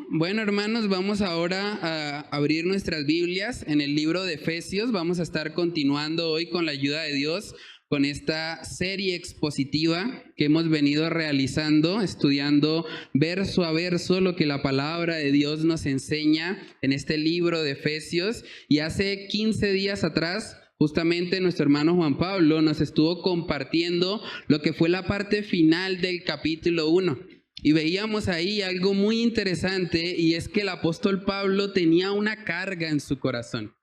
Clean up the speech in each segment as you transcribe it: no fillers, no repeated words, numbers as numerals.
Bueno, hermanos, vamos ahora a abrir nuestras Biblias en el libro de Efesios. Vamos a estar continuando hoy con la ayuda de Dios con esta serie expositiva que hemos venido realizando, estudiando verso a verso lo que la palabra de Dios nos enseña en este libro de Efesios. Y hace 15 días atrás, justamente nuestro hermano Juan Pablo nos estuvo compartiendo lo que fue la parte final del capítulo 1. Y veíamos ahí algo muy interesante, y es que el apóstol Pablo tenía una carga en su corazón.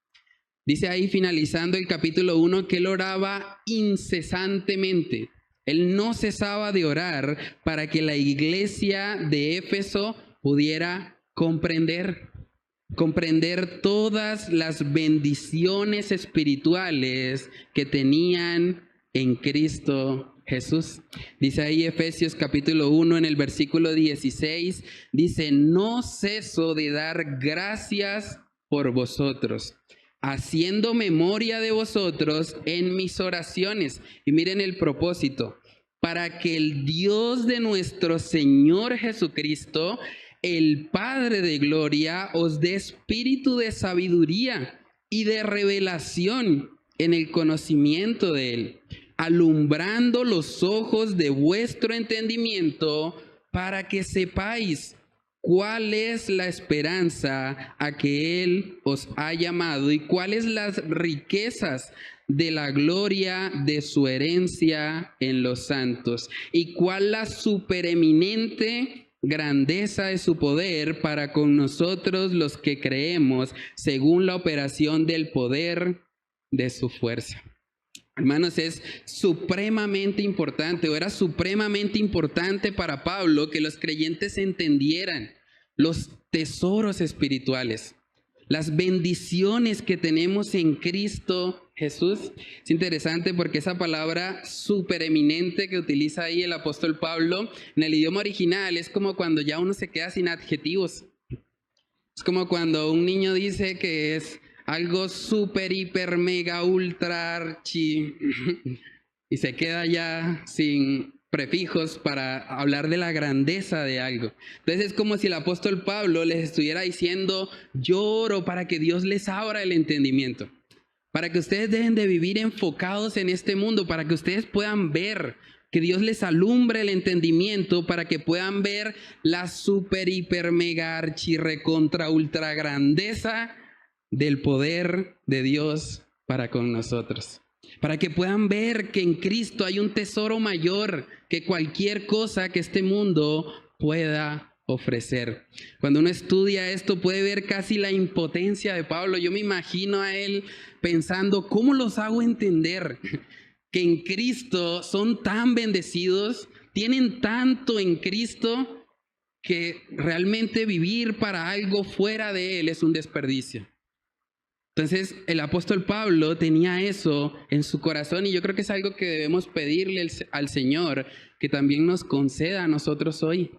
Dice ahí, finalizando el capítulo 1, que él oraba incesantemente. Él no cesaba de orar para que la iglesia de Éfeso pudiera comprender todas las bendiciones espirituales que tenían en Cristo Jesús. Dice ahí Efesios capítulo 1 en el versículo 16, dice: no ceso de dar gracias por vosotros, haciendo memoria de vosotros en mis oraciones. Y miren el propósito: para que el Dios de nuestro Señor Jesucristo, el Padre de gloria, os dé espíritu de sabiduría y de revelación en el conocimiento de Él, alumbrando los ojos de vuestro entendimiento, para que sepáis cuál es la esperanza a que Él os ha llamado y cuáles las riquezas de la gloria de su herencia en los santos, y cuál la supereminente grandeza de su poder para con nosotros los que creemos, según la operación del poder de su fuerza. Hermanos, es supremamente importante, o era supremamente importante para Pablo, que los creyentes entendieran los tesoros espirituales, las bendiciones que tenemos en Cristo Jesús. Es interesante porque esa palabra supereminente que utiliza ahí el apóstol Pablo en el idioma original es como cuando ya uno se queda sin adjetivos. Es como cuando un niño dice que es algo súper, hiper, mega, ultra, archi, y se queda ya sin prefijos para hablar de la grandeza de algo. Entonces es como si el apóstol Pablo les estuviera diciendo: yo oro para que Dios les abra el entendimiento, para que ustedes dejen de vivir enfocados en este mundo, para que ustedes puedan ver, que Dios les alumbre el entendimiento, para que puedan ver la super, hiper, mega, archi, recontra, ultra grandeza del poder de Dios para con nosotros, para que puedan ver que en Cristo hay un tesoro mayor que cualquier cosa que este mundo pueda ofrecer. Cuando uno estudia esto puede ver casi la impotencia de Pablo. Yo me imagino a él pensando: ¿cómo los hago entender que en Cristo son tan bendecidos, tienen tanto en Cristo, que realmente vivir para algo fuera de Él es un desperdicio? Entonces el apóstol Pablo tenía eso en su corazón, y yo creo que es algo que debemos pedirle al Señor que también nos conceda a nosotros hoy,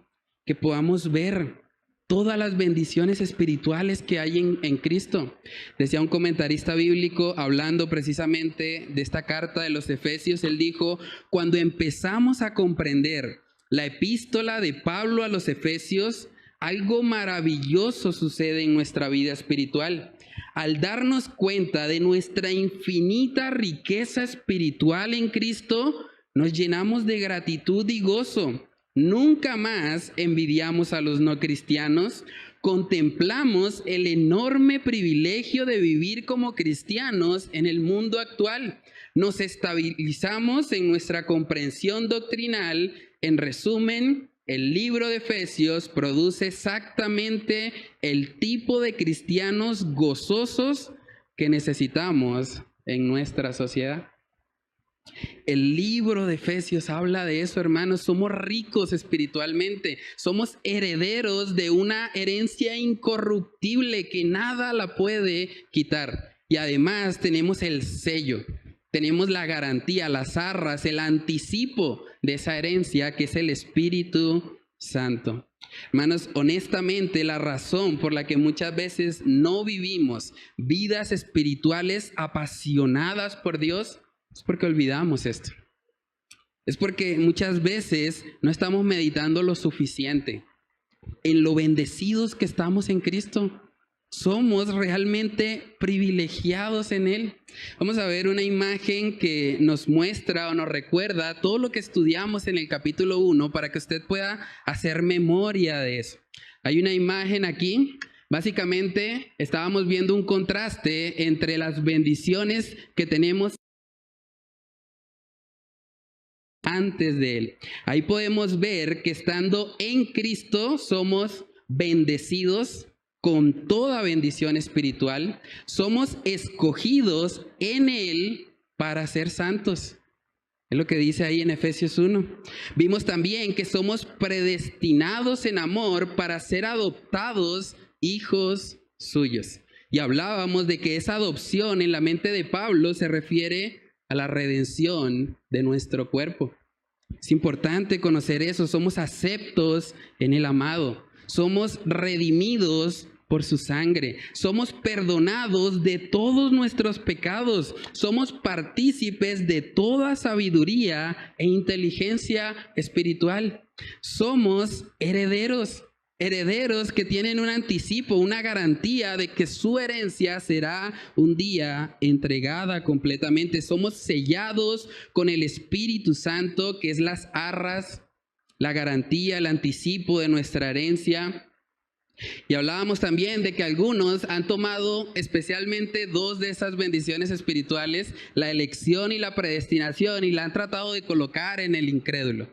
que podamos ver todas las bendiciones espirituales que hay en Cristo. Decía un comentarista bíblico, hablando precisamente de esta carta de los Efesios, él dijo: cuando empezamos a comprender la epístola de Pablo a los Efesios, algo maravilloso sucede en nuestra vida espiritual. Al darnos cuenta de nuestra infinita riqueza espiritual en Cristo, nos llenamos de gratitud y gozo. Nunca más envidiamos a los no cristianos. Contemplamos el enorme privilegio de vivir como cristianos en el mundo actual. Nos estabilizamos en nuestra comprensión doctrinal. En resumen, el libro de Efesios produce exactamente el tipo de cristianos gozosos que necesitamos en nuestra sociedad. El libro de Efesios habla de eso, hermanos. Somos ricos espiritualmente, somos herederos de una herencia incorruptible que nada la puede quitar. Y además tenemos el sello, tenemos la garantía, las arras, el anticipo de esa herencia, que es el Espíritu Santo. Hermanos, honestamente, la razón por la que muchas veces no vivimos vidas espirituales apasionadas por Dios es porque olvidamos esto. Es porque muchas veces no estamos meditando lo suficiente. en lo bendecidos que estamos en Cristo. Somos realmente privilegiados en Él. Vamos a ver una imagen que nos muestra o nos recuerda todo lo que estudiamos en el capítulo 1 para que usted pueda hacer memoria de eso. Hay una imagen aquí. Básicamente estábamos viendo un contraste entre las bendiciones que tenemos antes de Él. Ahí podemos ver que estando en Cristo somos bendecidos con toda bendición espiritual. Somos escogidos en Él para ser santos. Es lo que dice ahí en Efesios 1. Vimos también que somos predestinados en amor para ser adoptados hijos suyos. Y hablábamos de que esa adopción en la mente de Pablo se refiere a la redención de nuestro cuerpo. Es importante conocer eso. Somos aceptos en el amado. Somos redimidos por su sangre. Somos perdonados de todos nuestros pecados. Somos partícipes de toda sabiduría e inteligencia espiritual. Somos herederos. Herederos que tienen un anticipo, una garantía de que su herencia será un día entregada completamente. Somos sellados con el Espíritu Santo, que es las arras, la garantía, el anticipo de nuestra herencia. Y hablábamos también de que algunos han tomado especialmente dos de esas bendiciones espirituales, la elección y la predestinación, y la han tratado de colocar en el incrédulo.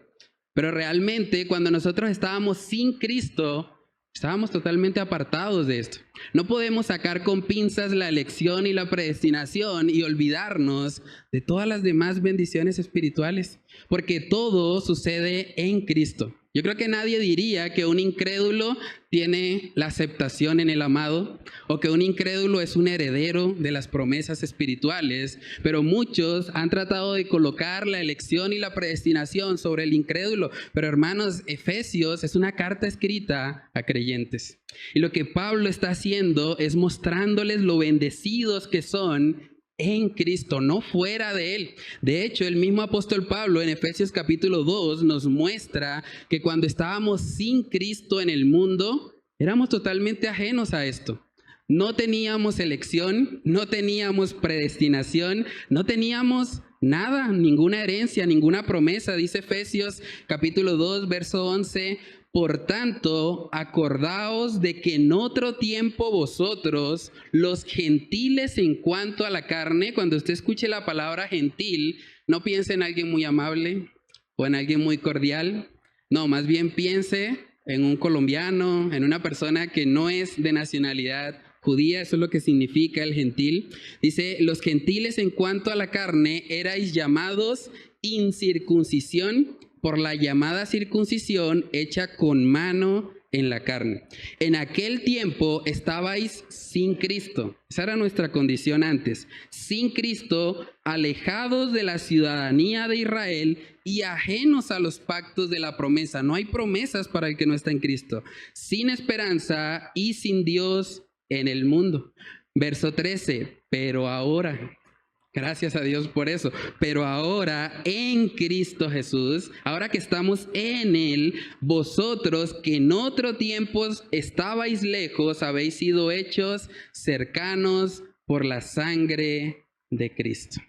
Pero realmente cuando nosotros estábamos sin Cristo, estábamos totalmente apartados de esto. No podemos sacar con pinzas la elección y la predestinación y olvidarnos de todas las demás bendiciones espirituales, porque todo sucede en Cristo. Yo creo que nadie diría que un incrédulo tiene la aceptación en el amado o que un incrédulo es un heredero de las promesas espirituales, pero muchos han tratado de colocar la elección y la predestinación sobre el incrédulo. Pero hermanos, Efesios es una carta escrita a creyentes. Y lo que Pablo está haciendo es mostrándoles lo bendecidos que son en Cristo, no fuera de Él. De hecho, el mismo apóstol Pablo en Efesios capítulo 2 nos muestra que cuando estábamos sin Cristo en el mundo, éramos totalmente ajenos a esto. No teníamos elección, no teníamos predestinación, no teníamos nada, ninguna herencia, ninguna promesa. Dice Efesios capítulo 2, verso 11, por tanto, acordaos de que en otro tiempo vosotros, los gentiles en cuanto a la carne, cuando usted escuche la palabra gentil, no piense en alguien muy amable o en alguien muy cordial. No, más bien piense en un colombiano, en una persona que no es de nacionalidad judía. Eso es lo que significa el gentil. Dice, los gentiles en cuanto a la carne erais llamados incircuncisión por la llamada circuncisión hecha con mano en la carne. En aquel tiempo estabais sin Cristo. Esa era nuestra condición antes. Sin Cristo, alejados de la ciudadanía de Israel y ajenos a los pactos de la promesa. No hay promesas para el que no está en Cristo. Sin esperanza y sin Dios en el mundo. Verso 13. Pero ahora... Gracias a Dios por eso. Pero ahora en Cristo Jesús, ahora que estamos en Él, vosotros que en otro tiempo estabais lejos, habéis sido hechos cercanos por la sangre de Cristo.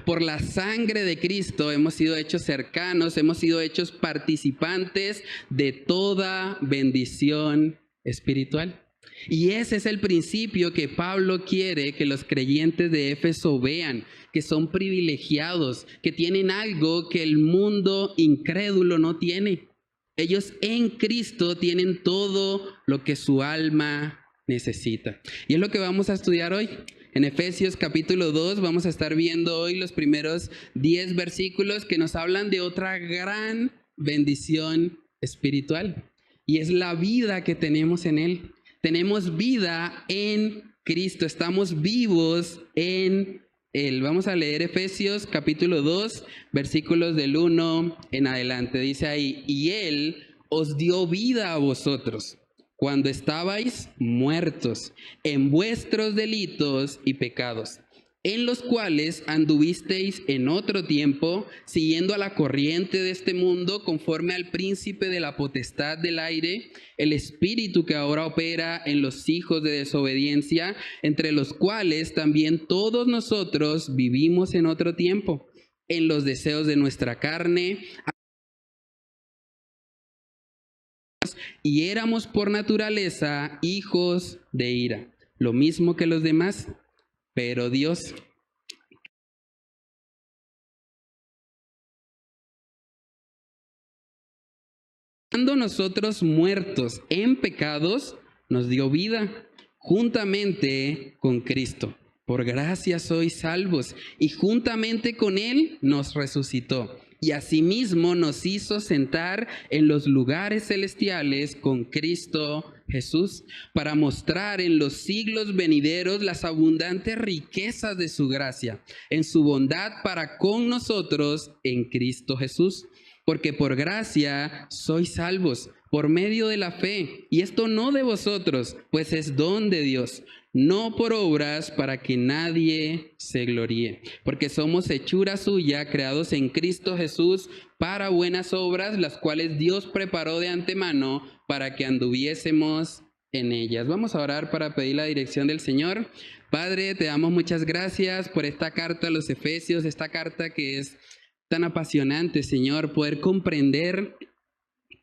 Por la sangre de Cristo hemos sido hechos cercanos, hemos sido hechos participantes de toda bendición espiritual. Y ese es el principio que Pablo quiere que los creyentes de Éfeso vean, que son privilegiados, que tienen algo que el mundo incrédulo no tiene. Ellos en Cristo tienen todo lo que su alma necesita. Y es lo que vamos a estudiar hoy. En Efesios capítulo 2 vamos a estar viendo hoy los primeros 10 versículos que nos hablan de otra gran bendición espiritual. Y es la vida que tenemos en Él. Tenemos vida en Cristo, estamos vivos en Él. Vamos a leer Efesios capítulo 2, versículos del 1 en adelante. Dice ahí, y Él os dio vida a vosotros cuando estabais muertos en vuestros delitos y pecados, en los cuales anduvisteis en otro tiempo, siguiendo a la corriente de este mundo, conforme al príncipe de la potestad del aire, el espíritu que ahora opera en los hijos de desobediencia, entre los cuales también todos nosotros vivimos en otro tiempo, en los deseos de nuestra carne, y éramos por naturaleza hijos de ira, lo mismo que los demás. Pero Dios, cuando nosotros muertos en pecados, nos dio vida juntamente con Cristo. Por gracia sois salvos, y juntamente con Él nos resucitó. Y asimismo nos hizo sentar en los lugares celestiales con Cristo Jesús, para mostrar en los siglos venideros las abundantes riquezas de su gracia, en su bondad para con nosotros en Cristo Jesús. Porque por gracia sois salvos, por medio de la fe, y esto no de vosotros, pues es don de Dios, no por obras, para que nadie se gloríe. Porque somos hechura suya, creados en Cristo Jesús para buenas obras, las cuales Dios preparó de antemano para que anduviésemos en ellas. Vamos a orar para pedir la dirección del Señor. Padre, te damos muchas gracias por esta carta a los Efesios, esta carta que es tan apasionante, Señor, poder comprender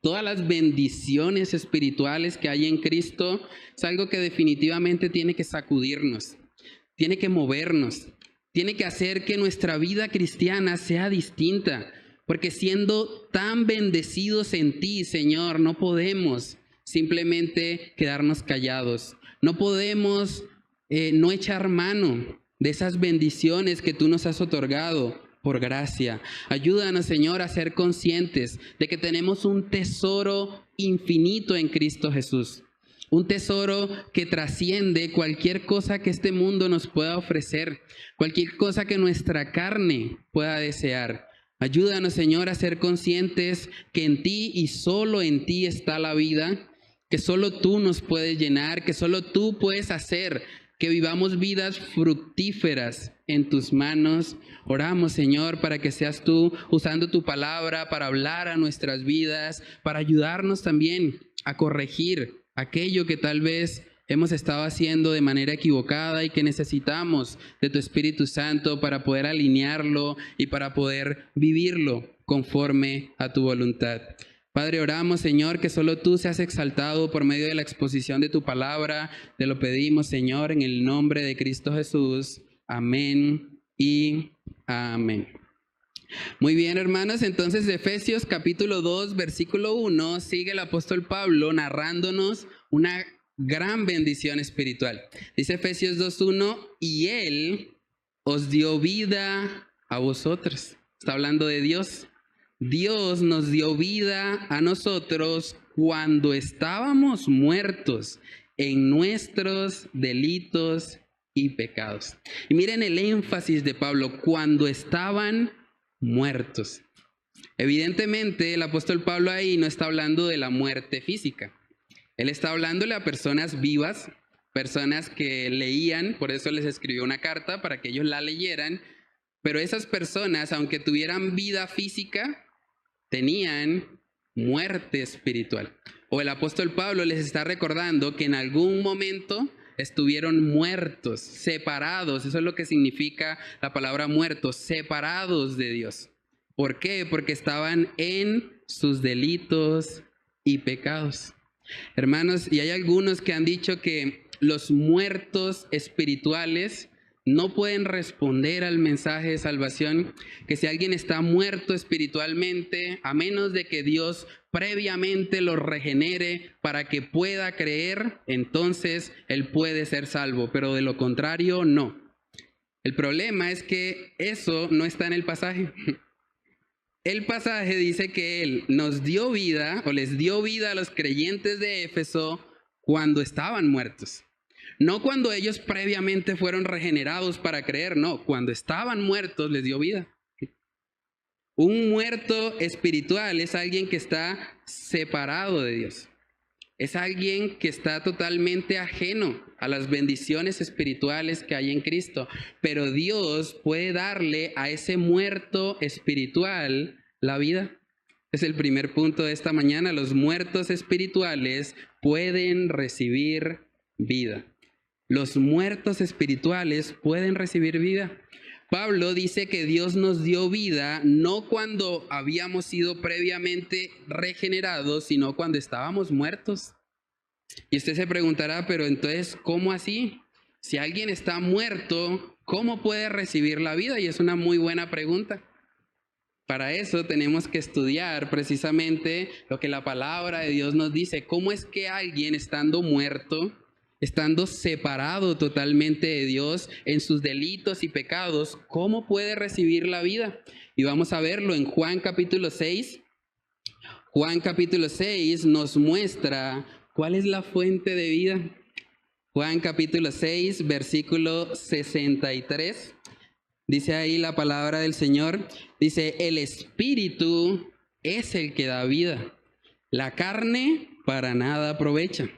todas las bendiciones espirituales que hay en Cristo. Es algo que definitivamente tiene que sacudirnos, tiene que movernos, tiene que hacer que nuestra vida cristiana sea distinta, porque siendo tan bendecidos en ti, Señor, no podemos simplemente quedarnos callados, no podemos no echar mano de esas bendiciones que tú nos has otorgado por gracia. Ayúdanos, Señor, a ser conscientes de que tenemos un tesoro infinito en Cristo Jesús. Un tesoro que trasciende cualquier cosa que este mundo nos pueda ofrecer, cualquier cosa que nuestra carne pueda desear. Ayúdanos, Señor, a ser conscientes que en ti y solo en ti está la vida, que solo tú nos puedes llenar, que solo tú puedes hacer que vivamos vidas fructíferas en tus manos. Oramos, Señor, para que seas tú usando tu palabra para hablar a nuestras vidas, para ayudarnos también a corregir aquello que tal vez hemos estado haciendo de manera equivocada y que necesitamos de tu Espíritu Santo para poder alinearlo y para poder vivirlo conforme a tu voluntad. Padre, oramos, Señor, que solo tú seas exaltado por medio de la exposición de tu palabra. Te lo pedimos, Señor, en el nombre de Cristo Jesús. Amén y amén. Muy bien, hermanos, entonces de Efesios capítulo 2, versículo 1, sigue el apóstol Pablo narrándonos una gran bendición espiritual. Dice Efesios 2:1, y Él os dio vida a vosotros. Está hablando de Dios. Dios nos dio vida a nosotros cuando estábamos muertos en nuestros delitos y pecados. Y miren el énfasis de Pablo, cuando estaban muertos. Evidentemente, el apóstol Pablo ahí no está hablando de la muerte física. Él está hablándole a personas vivas, personas que leían, por eso les escribió una carta para que ellos la leyeran, pero esas personas, aunque tuvieran vida física, tenían muerte espiritual. O el apóstol Pablo les está recordando que en algún momento estuvieron muertos, separados. Eso es lo que significa la palabra muertos, separados de Dios. ¿Por qué? Porque estaban en sus delitos y pecados. Hermanos, y hay algunos que han dicho que los muertos espirituales no pueden responder al mensaje de salvación, que si alguien está muerto espiritualmente, a menos de que Dios previamente lo regenere para que pueda creer, entonces él puede ser salvo, pero de lo contrario, no. El problema es que eso no está en el pasaje. El pasaje dice que Él nos dio vida, o les dio vida a los creyentes de Éfeso cuando estaban muertos. No cuando ellos previamente fueron regenerados para creer, no, cuando estaban muertos les dio vida. Un muerto espiritual es alguien que está separado de Dios. Es alguien que está totalmente ajeno a las bendiciones espirituales que hay en Cristo. Pero Dios puede darle a ese muerto espiritual la vida. Es el primer punto de esta mañana. Los muertos espirituales pueden recibir vida. Los muertos espirituales pueden recibir vida. Pablo dice que Dios nos dio vida no cuando habíamos sido previamente regenerados, sino cuando estábamos muertos. Y usted se preguntará, pero entonces, ¿cómo así? Si alguien está muerto, ¿cómo puede recibir la vida? Y es una muy buena pregunta. Para eso tenemos que estudiar precisamente lo que la palabra de Dios nos dice. ¿Cómo es que alguien estando muerto, estando separado totalmente de Dios en sus delitos y pecados, cómo puede recibir la vida? Y vamos a verlo en Juan capítulo 6. Juan capítulo 6 nos muestra cuál es la fuente de vida. Juan capítulo 6, versículo 63. Dice ahí la palabra del Señor. Dice, el Espíritu es el que da vida. La carne para nada aprovecha.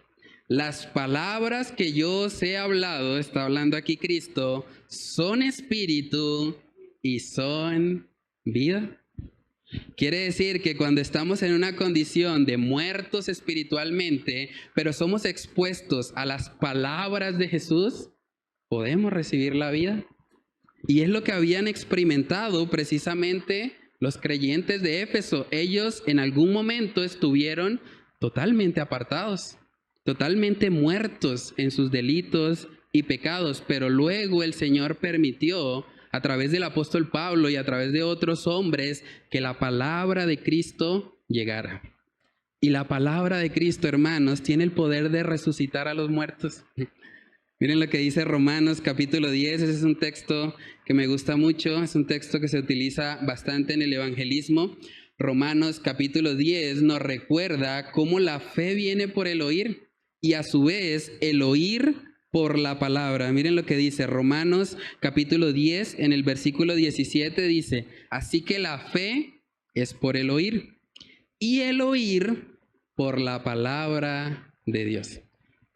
Las palabras que yo os he hablado, está hablando aquí Cristo, son espíritu y son vida. Quiere decir que cuando estamos en una condición de muertos espiritualmente, pero somos expuestos a las palabras de Jesús, podemos recibir la vida. Y es lo que habían experimentado precisamente los creyentes de Éfeso. Ellos en algún momento estuvieron totalmente apartados, totalmente muertos en sus delitos y pecados, pero luego el Señor permitió a través del apóstol Pablo y a través de otros hombres que la palabra de Cristo llegara. Y la palabra de Cristo, hermanos, tiene el poder de resucitar a los muertos. Miren lo que dice Romanos capítulo 10, ese es un texto que me gusta mucho, es un texto que se utiliza bastante en el evangelismo. Romanos capítulo 10 nos recuerda cómo la fe viene por el oír y a su vez el oír por la palabra. Miren lo que dice Romanos capítulo 10 en el versículo 17 dice, así que la fe es por el oír y el oír por la palabra de Dios.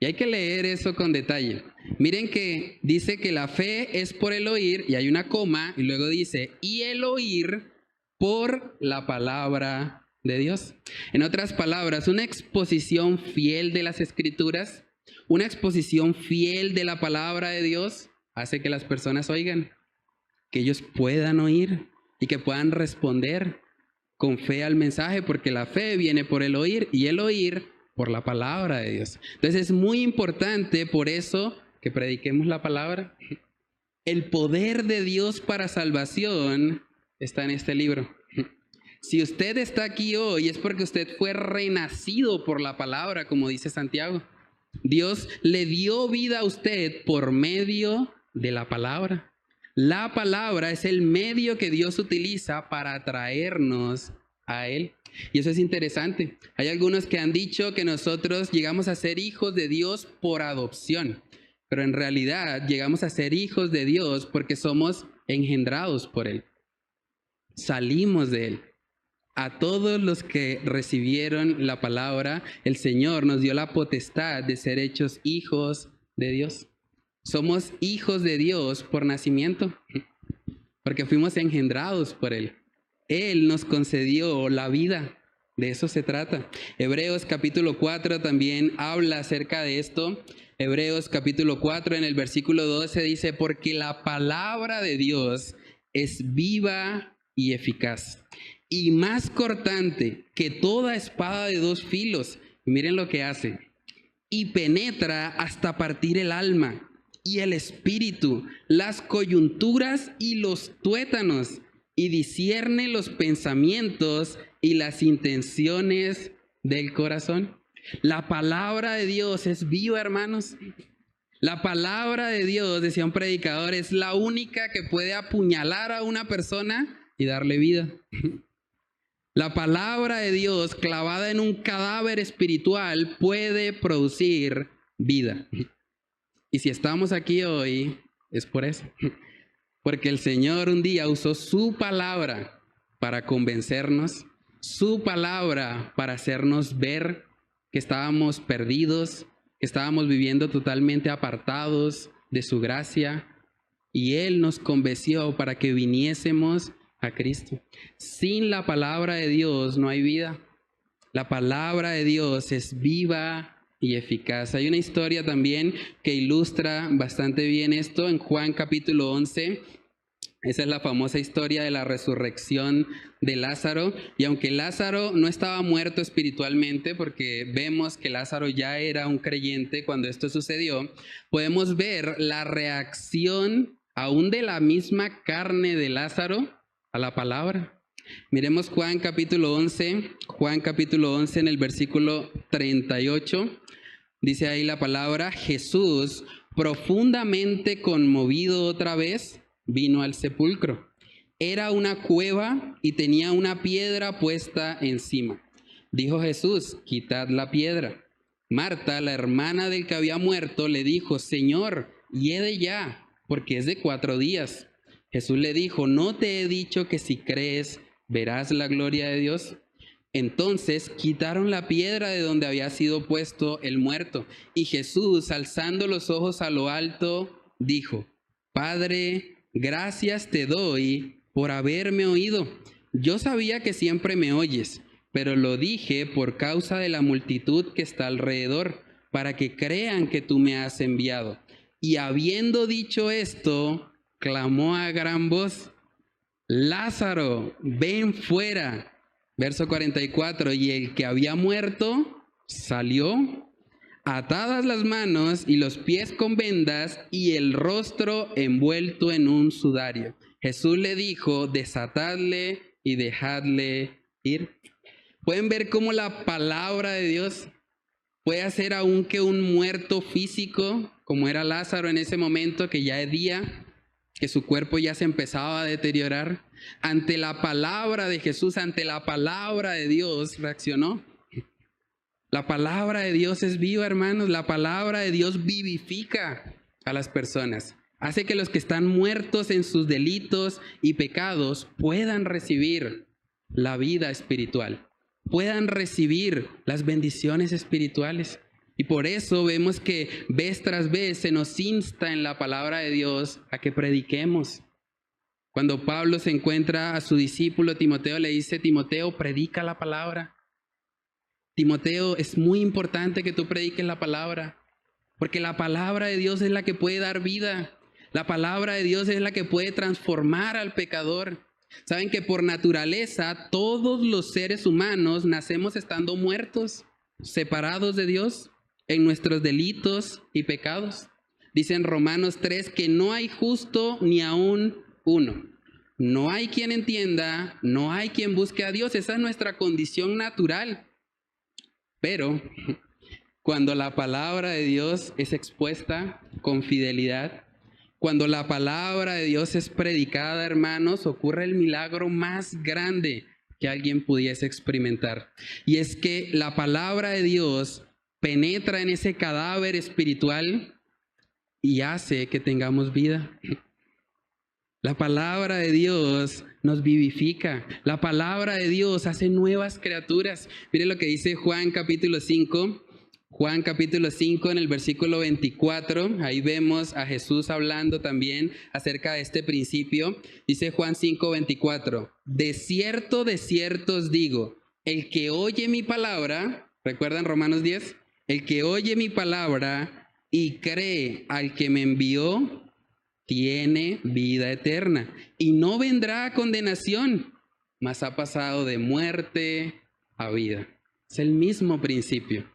Y hay que leer eso con detalle. Miren que dice que la fe es por el oír, y hay una coma, y luego dice, y el oír por la palabra de Dios. En otras palabras, una exposición fiel de las Escrituras, una exposición fiel de la palabra de Dios, hace que las personas oigan, que ellos puedan oír y que puedan responder con fe al mensaje, porque la fe viene por el oír, y el oír por la palabra de Dios. Entonces es muy importante por eso que prediquemos la palabra. El poder de Dios para salvación está en este libro. Si usted está aquí hoy es porque usted fue renacido por la palabra, como dice Santiago. Dios le dio vida a usted por medio de la palabra. La palabra es el medio que Dios utiliza para atraernos a Él. Y eso es interesante. Hay algunos que han dicho que nosotros llegamos a ser hijos de Dios por adopción, pero en realidad llegamos a ser hijos de Dios porque somos engendrados por Él. Salimos de Él. A todos los que recibieron la palabra, el Señor nos dio la potestad de ser hechos hijos de Dios. Somos hijos de Dios por nacimiento, porque fuimos engendrados por Él. Él nos concedió la vida, de eso se trata. Hebreos capítulo 4 también habla acerca de esto. Hebreos capítulo 4 en el versículo 12 dice, porque la palabra de Dios es viva y eficaz, y más cortante que toda espada de dos filos. Y miren lo que hace. Y penetra hasta partir el alma y el espíritu, las coyunturas y los tuétanos, y discierne los pensamientos y las intenciones del corazón. La palabra de Dios es viva, hermanos. La palabra de Dios, decía un predicador, es la única que puede apuñalar a una persona y darle vida. La palabra de Dios clavada en un cadáver espiritual puede producir vida. Y si estamos aquí hoy, es por eso. Porque el Señor un día usó su palabra para convencernos, su palabra para hacernos ver que estábamos perdidos, que estábamos viviendo totalmente apartados de su gracia, y Él nos convenció para que viniésemos a Cristo. Sin la palabra de Dios no hay vida. La palabra de Dios es viva y eficaz. Hay una historia también que ilustra bastante bien esto en Juan capítulo 11. Esa es la famosa historia de la resurrección de Lázaro. Y aunque Lázaro no estaba muerto espiritualmente, porque vemos que Lázaro ya era un creyente cuando esto sucedió, podemos ver la reacción aún de la misma carne de Lázaro a la palabra. Miremos Juan capítulo 11 en el versículo 38. Dice ahí la palabra: Jesús, profundamente conmovido otra vez, vino al sepulcro. Era una cueva y tenía una piedra puesta encima. Dijo Jesús: quitad la piedra. Marta, la hermana del que había muerto, le dijo: Señor, hiede ya, porque es de 4 días. Jesús le dijo: ¿no te he dicho que si crees verás la gloria de Dios? Entonces quitaron la piedra de donde había sido puesto el muerto. Y Jesús, alzando los ojos a lo alto, dijo: Padre, gracias te doy por haberme oído. Yo sabía que siempre me oyes, pero lo dije por causa de la multitud que está alrededor, para que crean que tú me has enviado. Y habiendo dicho esto, clamó a gran voz: Lázaro, ven fuera. Verso 44, y el que había muerto salió, atadas las manos y los pies con vendas y el rostro envuelto en un sudario. Jesús le dijo: desatadle y dejadle ir. ¿Pueden ver cómo la palabra de Dios puede hacer aún que un muerto físico, como era Lázaro en ese momento, que ya es día, que su cuerpo ya se empezaba a deteriorar, ante la palabra de Jesús, ante la palabra de Dios, reaccionó? La palabra de Dios es viva, hermanos. La palabra de Dios vivifica a las personas. Hace que los que están muertos en sus delitos y pecados puedan recibir la vida espiritual, puedan recibir las bendiciones espirituales. Y por eso vemos que vez tras vez se nos insta en la palabra de Dios a que prediquemos. Cuando Pablo se encuentra a su discípulo Timoteo, le dice: Timoteo, predica la palabra. Timoteo, es muy importante que tú prediques la palabra, porque la palabra de Dios es la que puede dar vida. La palabra de Dios es la que puede transformar al pecador. Saben que por naturaleza todos los seres humanos nacemos estando muertos, separados de Dios en nuestros delitos y pecados. Dice en Romanos 3 que no hay justo ni aún uno. No hay quien entienda, no hay quien busque a Dios. Esa es nuestra condición natural. Pero cuando la palabra de Dios es expuesta con fidelidad, cuando la palabra de Dios es predicada, hermanos, ocurre el milagro más grande que alguien pudiese experimentar. Y es que la palabra de Dios penetra en ese cadáver espiritual y hace que tengamos vida. La palabra de Dios nos vivifica. La palabra de Dios hace nuevas criaturas. Mire lo que dice Juan capítulo 5. Juan capítulo 5 en el versículo 24. Ahí vemos a Jesús hablando también acerca de este principio. Dice Juan 5, 24. De cierto os digo, el que oye mi palabra, ¿recuerdan Romanos 10? El que oye mi palabra y cree al que me envió, tiene vida eterna y no vendrá a condenación, mas ha pasado de muerte a vida. Es el mismo principio.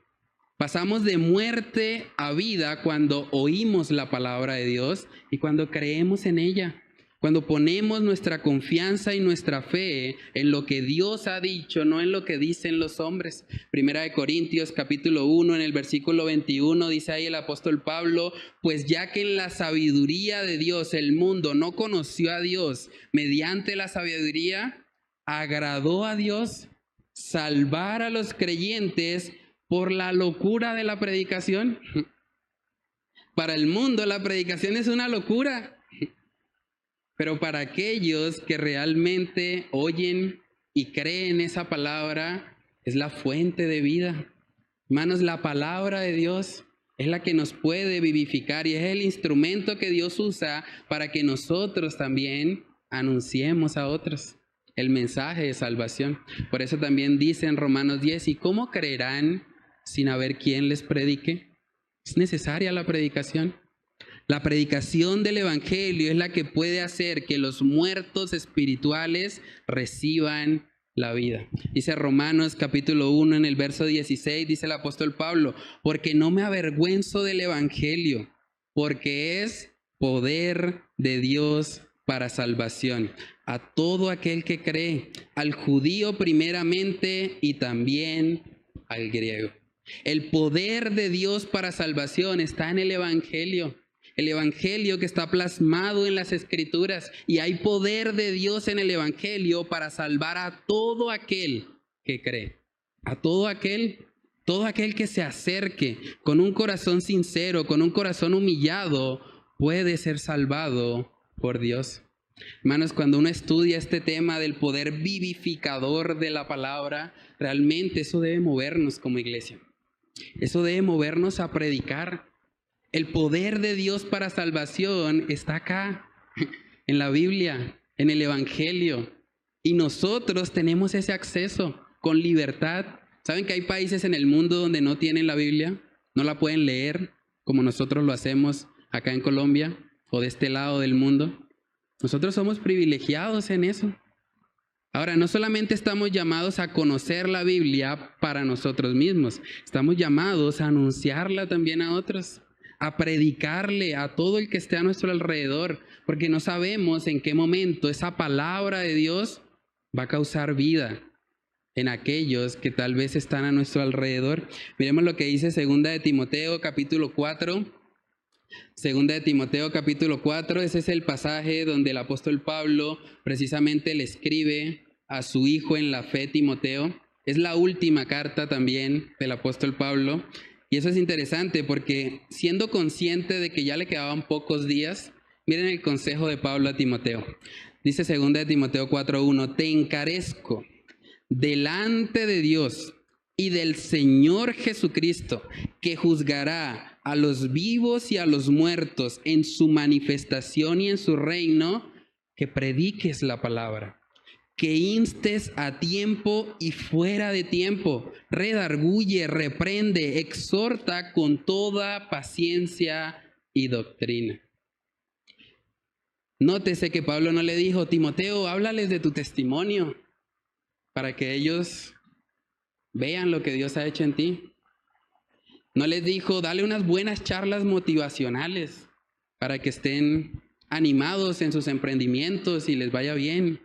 Pasamos de muerte a vida cuando oímos la palabra de Dios y cuando creemos en ella. Cuando ponemos nuestra confianza y nuestra fe en lo que Dios ha dicho, no en lo que dicen los hombres. Primera de Corintios capítulo 1 en el versículo 21 dice ahí el apóstol Pablo: pues ya que en la sabiduría de Dios el mundo no conoció a Dios, mediante la sabiduría agradó a Dios salvar a los creyentes por la locura de la predicación. Para el mundo la predicación es una locura. Pero para aquellos que realmente oyen y creen esa palabra, es la fuente de vida. Hermanos, la palabra de Dios es la que nos puede vivificar y es el instrumento que Dios usa para que nosotros también anunciemos a otros el mensaje de salvación. Por eso también dice en Romanos 10, ¿y cómo creerán sin haber quien les predique? Es necesaria la predicación. La predicación del Evangelio es la que puede hacer que los muertos espirituales reciban la vida. Dice Romanos capítulo 1 en el verso 16, dice el apóstol Pablo, porque no me avergüenzo del Evangelio, porque es poder de Dios para salvación a todo aquel que cree, al judío primeramente y también al griego. El poder de Dios para salvación está en el Evangelio. El Evangelio que está plasmado en las Escrituras, y hay poder de Dios en el Evangelio para salvar a todo aquel que cree, a todo aquel que se acerque con un corazón sincero, con un corazón humillado, puede ser salvado por Dios. Hermanos, cuando uno estudia este tema del poder vivificador de la palabra, realmente eso debe movernos como iglesia. Eso debe movernos a predicar. El poder de Dios para salvación está acá, en la Biblia, en el Evangelio. Y nosotros tenemos ese acceso con libertad. ¿Saben que hay países en el mundo donde no tienen la Biblia? No la pueden leer como nosotros lo hacemos acá en Colombia o de este lado del mundo. Nosotros somos privilegiados en eso. Ahora, no solamente estamos llamados a conocer la Biblia para nosotros mismos, estamos llamados a anunciarla también a otros, a predicarle a todo el que esté a nuestro alrededor, porque no sabemos en qué momento esa palabra de Dios va a causar vida en aquellos que tal vez están a nuestro alrededor. Miremos lo que dice 2 de Timoteo capítulo 4. 2 de Timoteo capítulo 4, ese es el pasaje donde el apóstol Pablo precisamente le escribe a su hijo en la fe, Timoteo. Es la última carta también del apóstol Pablo. Y eso es interesante porque siendo consciente de que ya le quedaban pocos días, miren el consejo de Pablo a Timoteo. Dice 2 de Timoteo 4:1, te encarezco delante de Dios y del Señor Jesucristo, que juzgará a los vivos y a los muertos en su manifestación y en su reino, que prediques la palabra, que instes a tiempo y fuera de tiempo, redarguye, reprende, exhorta con toda paciencia y doctrina. Nótese que Pablo no le dijo, Timoteo, háblales de tu testimonio para que ellos vean lo que Dios ha hecho en ti. No les dijo, dale unas buenas charlas motivacionales para que estén animados en sus emprendimientos y les vaya bien.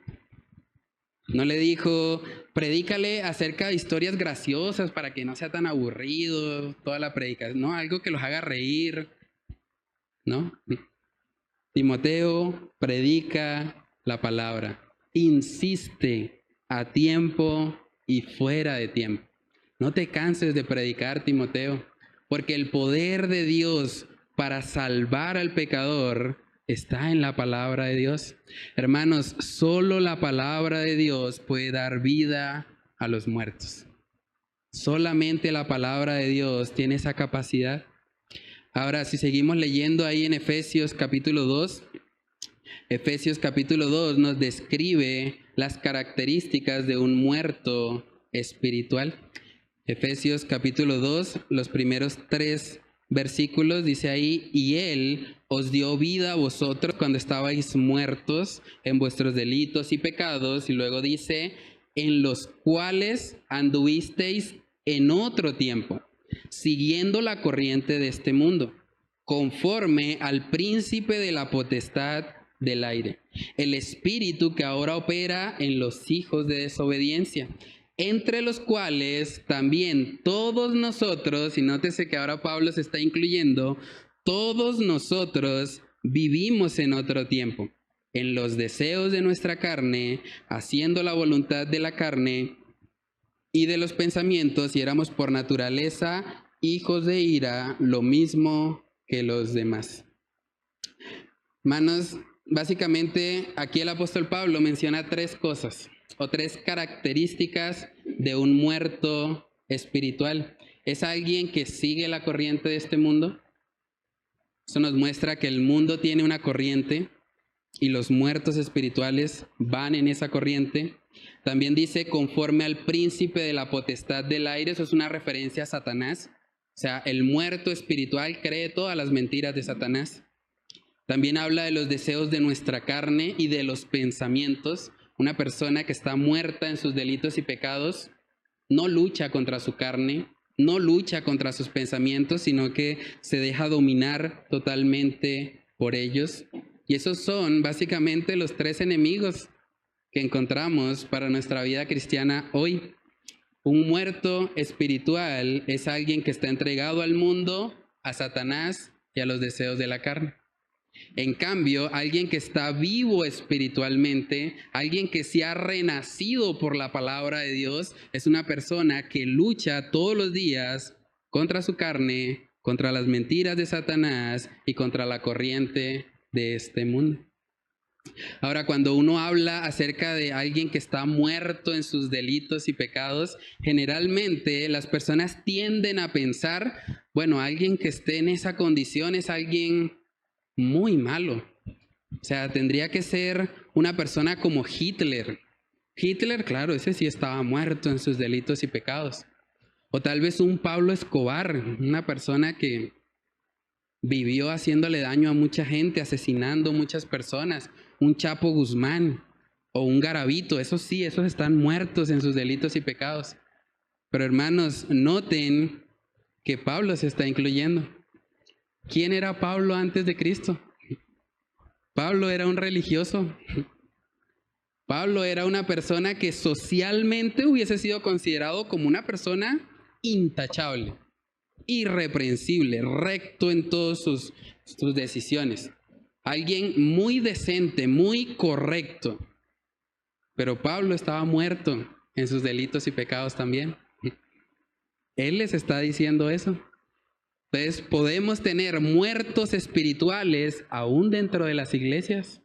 No le dijo, predícale acerca de historias graciosas para que no sea tan aburrido toda la predicación. No, algo que los haga reír. ¿No? Timoteo, predica la palabra. Insiste a tiempo y fuera de tiempo. No te canses de predicar, Timoteo, porque el poder de Dios para salvar al pecador está en la palabra de Dios. Hermanos, solo la palabra de Dios puede dar vida a los muertos. Solamente la palabra de Dios tiene esa capacidad. Ahora, si seguimos leyendo ahí en Efesios capítulo 2, Efesios capítulo 2 nos describe las características de un muerto espiritual. Efesios capítulo 2, los primeros 3 versículos, dice ahí, y Él os dio vida a vosotros cuando estabais muertos en vuestros delitos y pecados, y luego dice, en los cuales anduvisteis en otro tiempo, siguiendo la corriente de este mundo, conforme al príncipe de la potestad del aire, el espíritu que ahora opera en los hijos de desobediencia, entre los cuales también todos nosotros, y nótese que ahora Pablo se está incluyendo, todos nosotros vivimos en otro tiempo, en los deseos de nuestra carne, haciendo la voluntad de la carne y de los pensamientos, y éramos por naturaleza hijos de ira, lo mismo que los demás. Hermanos, básicamente aquí el apóstol Pablo menciona 3 cosas o 3 características de un muerto espiritual. ¿Es alguien que sigue la corriente de este mundo? Eso nos muestra que el mundo tiene una corriente y los muertos espirituales van en esa corriente. También dice conforme al príncipe de la potestad del aire. Eso es una referencia a Satanás. O sea, el muerto espiritual cree todas las mentiras de Satanás. También habla de los deseos de nuestra carne y de los pensamientos. Una persona que está muerta en sus delitos y pecados no lucha contra su carne, no lucha contra sus pensamientos, sino que se deja dominar totalmente por ellos. Y esos son básicamente los tres enemigos que encontramos para nuestra vida cristiana hoy. Un muerto espiritual es alguien que está entregado al mundo, a Satanás y a los deseos de la carne. En cambio, alguien que está vivo espiritualmente, alguien que se ha renacido por la palabra de Dios, es una persona que lucha todos los días contra su carne, contra las mentiras de Satanás y contra la corriente de este mundo. Ahora, cuando uno habla acerca de alguien que está muerto en sus delitos y pecados, generalmente las personas tienden a pensar, bueno, alguien que esté en esa condición es alguien muy malo. O sea, tendría que ser una persona como Hitler. Hitler, claro, ese sí estaba muerto en sus delitos y pecados. O tal vez un Pablo Escobar, una persona que vivió haciéndole daño a mucha gente, asesinando muchas personas. Un Chapo Guzmán o un Garavito, esos sí, esos están muertos en sus delitos y pecados. Pero hermanos, noten que Pablo se está incluyendo. ¿Quién era Pablo antes de Cristo? Pablo era un religioso. Pablo era una persona que socialmente hubiese sido considerado como una persona intachable, irreprensible, recto en todas sus decisiones. Alguien muy decente, muy correcto. Pero Pablo estaba muerto en sus delitos y pecados también. Él les está diciendo eso. Entonces, podemos tener muertos espirituales aún dentro de las iglesias.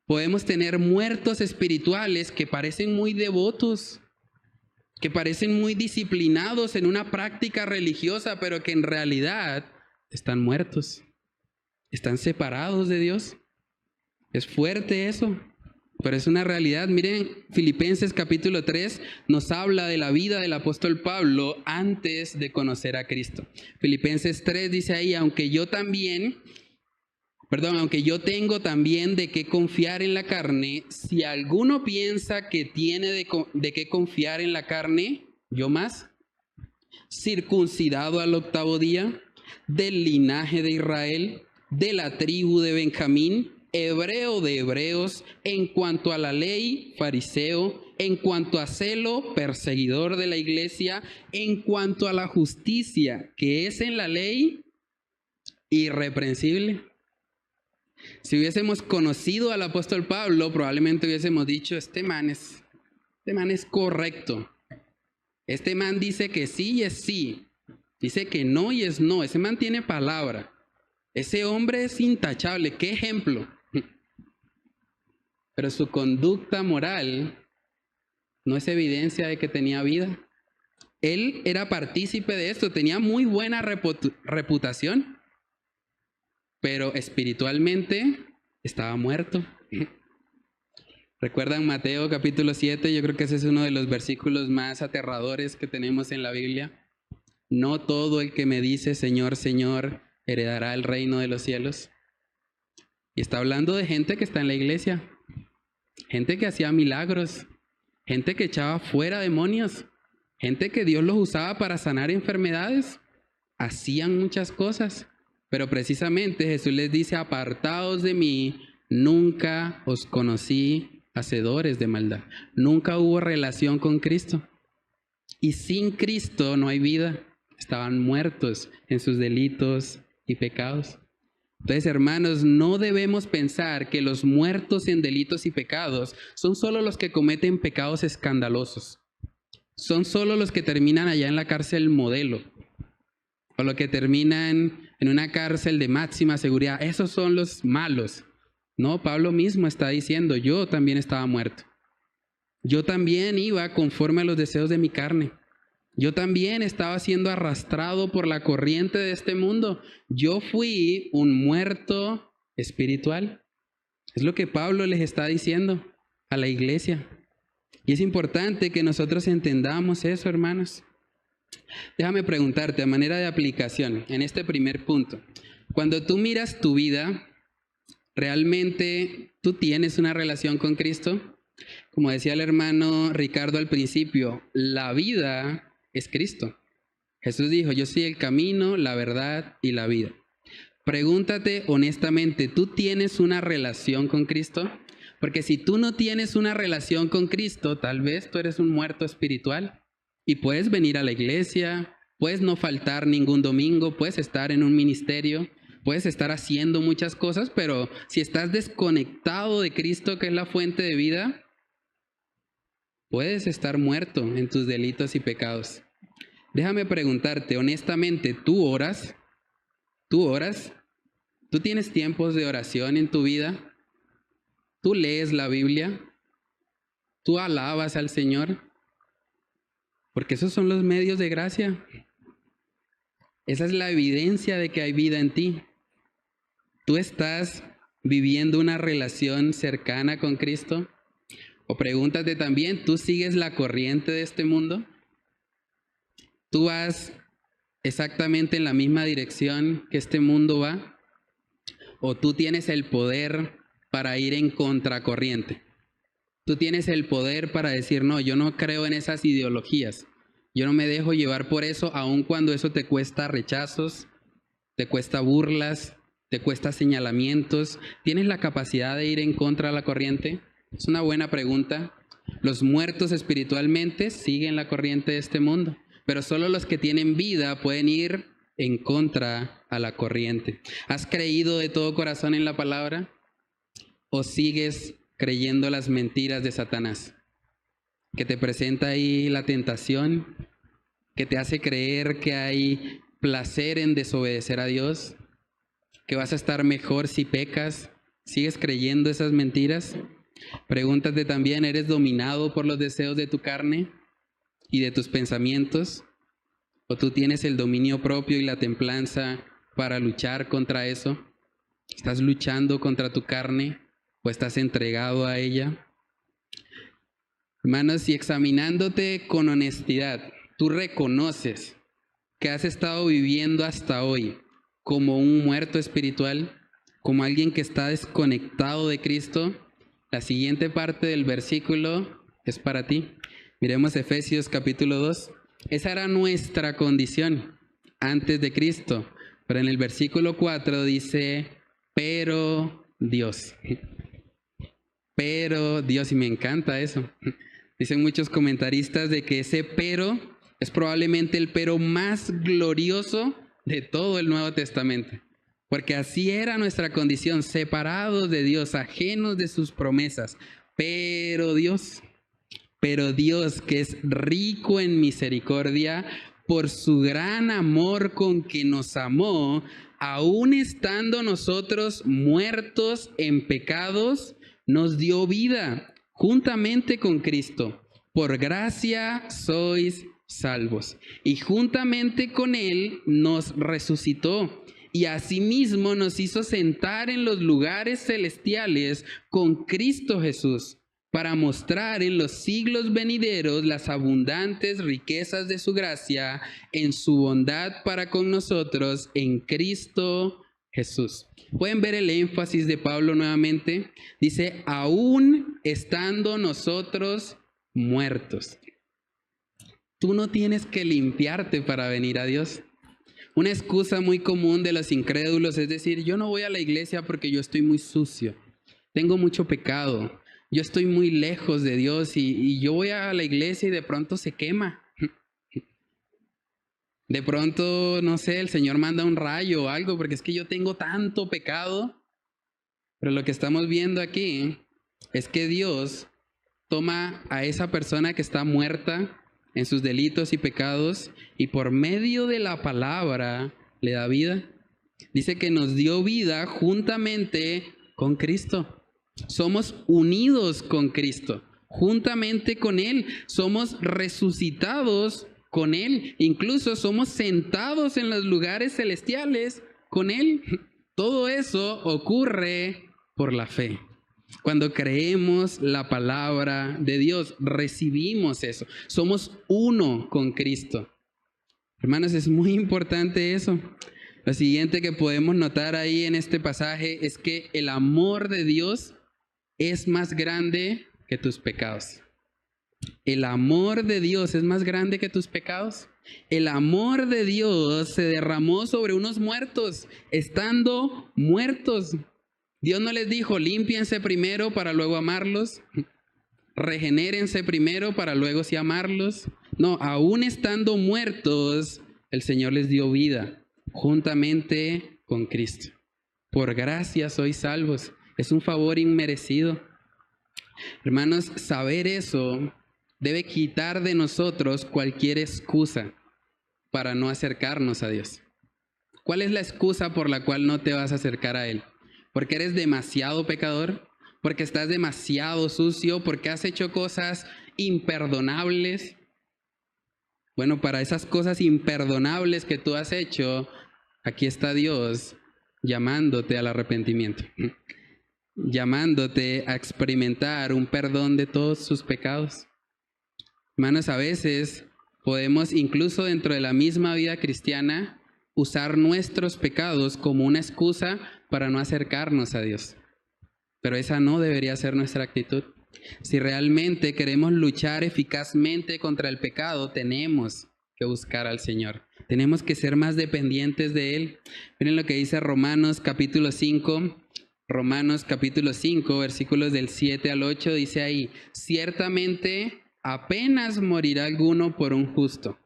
Podemos tener muertos espirituales que parecen muy devotos, que parecen muy disciplinados en una práctica religiosa, pero que en realidad están muertos. Están separados de Dios. Es fuerte eso, pero es una realidad. Miren, Filipenses capítulo 3 nos habla de la vida del apóstol Pablo antes de conocer a Cristo. Filipenses 3 dice ahí, aunque yo tengo también de qué confiar en la carne, si alguno piensa que tiene de qué confiar en la carne, yo más, circuncidado al 8º día, del linaje de Israel, de la tribu de Benjamín, hebreo de hebreos, en cuanto a la ley, fariseo, en cuanto a celo, perseguidor de la iglesia, en cuanto a la justicia que es en la ley, irreprensible. Si hubiésemos conocido al apóstol Pablo, probablemente hubiésemos dicho, este man es correcto. Este man dice que sí y es sí. Dice que no y es no. Ese man tiene palabra. Ese hombre es intachable. ¡Qué ejemplo! Pero su conducta moral no es evidencia de que tenía vida. Él era partícipe de esto. Tenía muy buena reputación. Pero espiritualmente estaba muerto. ¿Recuerdan Mateo capítulo 7? Yo creo que ese es uno de los versículos más aterradores que tenemos en la Biblia. No todo el que me dice Señor, Señor, heredará el reino de los cielos. Y está hablando de gente que está en la iglesia. Gente que hacía milagros. Gente que echaba fuera demonios. Gente que Dios los usaba para sanar enfermedades. Hacían muchas cosas. Pero precisamente Jesús les dice, apartaos de mí, nunca os conocí, hacedores de maldad. Nunca hubo relación con Cristo. Y sin Cristo no hay vida. Estaban muertos en sus delitos y pecados. Entonces, hermanos, no debemos pensar que los muertos en delitos y pecados son solo los que cometen pecados escandalosos. Son solo los que terminan allá en la cárcel modelo. O los que terminan en una cárcel de máxima seguridad. Esos son los malos. No, Pablo mismo está diciendo, yo también estaba muerto. Yo también iba conforme a los deseos de mi carne. Yo también estaba siendo arrastrado por la corriente de este mundo. Yo fui un muerto espiritual. Es lo que Pablo les está diciendo a la iglesia. Y es importante que nosotros entendamos eso, hermanos. Déjame preguntarte a manera de aplicación en este primer punto. Cuando tú miras tu vida, ¿realmente tú tienes una relación con Cristo? Como decía el hermano Ricardo al principio, la vida es Cristo. Jesús dijo, yo soy el camino, la verdad y la vida. Pregúntate honestamente, ¿tú tienes una relación con Cristo? Porque si tú no tienes una relación con Cristo, tal vez tú eres un muerto espiritual. Y puedes venir a la iglesia, puedes no faltar ningún domingo, puedes estar en un ministerio, puedes estar haciendo muchas cosas, pero si estás desconectado de Cristo, que es la fuente de vida, puedes estar muerto en tus delitos y pecados. Déjame preguntarte honestamente, ¿tú oras? ¿Tú oras? ¿Tú tienes tiempos de oración en tu vida? ¿Tú lees la Biblia? ¿Tú alabas al Señor? Porque esos son los medios de gracia. Esa es la evidencia de que hay vida en ti. ¿Tú estás viviendo una relación cercana con Cristo? O pregúntate también, ¿tú sigues la corriente de este mundo? ¿Tú vas exactamente en la misma dirección que este mundo va? ¿O tú tienes el poder para ir en contracorriente? Tú tienes el poder para decir, no, yo no creo en esas ideologías. Yo no me dejo llevar por eso, aun cuando eso te cuesta rechazos, te cuesta burlas, te cuesta señalamientos. ¿Tienes la capacidad de ir en contra de la corriente? Es una buena pregunta. Los muertos espiritualmente siguen la corriente de este mundo, pero solo los que tienen vida pueden ir en contra a la corriente. ¿Has creído de todo corazón en la palabra? ¿O sigues creyendo las mentiras de Satanás? Que te presenta ahí la tentación, que te hace creer que hay placer en desobedecer a Dios, que vas a estar mejor si pecas. ¿Sigues creyendo esas mentiras? Pregúntate también, ¿eres dominado por los deseos de tu carne y de tus pensamientos? ¿O tú tienes el dominio propio y la templanza para luchar contra eso? ¿Estás luchando contra tu carne o estás entregado a ella? Hermanos, si examinándote con honestidad, tú reconoces que has estado viviendo hasta hoy como un muerto espiritual, como alguien que está desconectado de Cristo, la siguiente parte del versículo es para ti. Miremos Efesios capítulo 2. Esa era nuestra condición antes de Cristo. Pero en el versículo 4 dice, pero Dios. Pero Dios, y me encanta eso. Dicen muchos comentaristas de que ese pero es probablemente el pero más glorioso de todo el Nuevo Testamento. Porque así era nuestra condición, separados de Dios, ajenos de sus promesas. Pero Dios que es rico en misericordia, por su gran amor con que nos amó, aun estando nosotros muertos en pecados, nos dio vida juntamente con Cristo. Por gracia sois salvos. Y juntamente con Él nos resucitó. Y asimismo nos hizo sentar en los lugares celestiales con Cristo Jesús, para mostrar en los siglos venideros las abundantes riquezas de su gracia en su bondad para con nosotros en Cristo Jesús. ¿Pueden ver el énfasis de Pablo nuevamente? Dice, aún estando nosotros muertos. Tú no tienes que limpiarte para venir a Dios. Una excusa muy común de los incrédulos es decir, yo no voy a la iglesia porque yo estoy muy sucio, tengo mucho pecado, yo estoy muy lejos de Dios y yo voy a la iglesia y de pronto se quema. De pronto, no sé, el Señor manda un rayo o algo porque es que yo tengo tanto pecado. Pero lo que estamos viendo aquí es que Dios toma a esa persona que está muerta en sus delitos y pecados y por medio de la palabra le da vida. Dice que nos dio vida juntamente con Cristo. Somos unidos con Cristo, juntamente con Él. Somos resucitados con Él. Incluso somos sentados en los lugares celestiales con Él. Todo eso ocurre por la fe. Cuando creemos la palabra de Dios, recibimos eso. Somos uno con Cristo. Hermanos, es muy importante eso. Lo siguiente que podemos notar ahí en este pasaje es que el amor de Dios es más grande que tus pecados. El amor de Dios es más grande que tus pecados. El amor de Dios se derramó sobre unos muertos, estando muertos. Dios no les dijo, límpiense primero para luego amarlos. Regenérense primero para luego sí amarlos. No, aún estando muertos, el Señor les dio vida juntamente con Cristo. Por gracia sois salvos. Es un favor inmerecido. Hermanos, saber eso debe quitar de nosotros cualquier excusa para no acercarnos a Dios. ¿Cuál es la excusa por la cual no te vas a acercar a Él? ¿Porque eres demasiado pecador? ¿Porque estás demasiado sucio? ¿Porque has hecho cosas imperdonables? Bueno, para esas cosas imperdonables que tú has hecho, aquí está Dios llamándote al arrepentimiento, llamándote a experimentar un perdón de todos sus pecados. Hermanos, a veces podemos, incluso dentro de la misma vida cristiana, usar nuestros pecados como una excusa para no acercarnos a Dios. Pero esa no debería ser nuestra actitud. Si realmente queremos luchar eficazmente contra el pecado, tenemos que buscar al Señor. Tenemos que ser más dependientes de Él. Miren lo que dice Romanos capítulo 5. Romanos capítulo 5, versículos del 7 al 8, dice ahí, ciertamente apenas morirá alguno por un justo.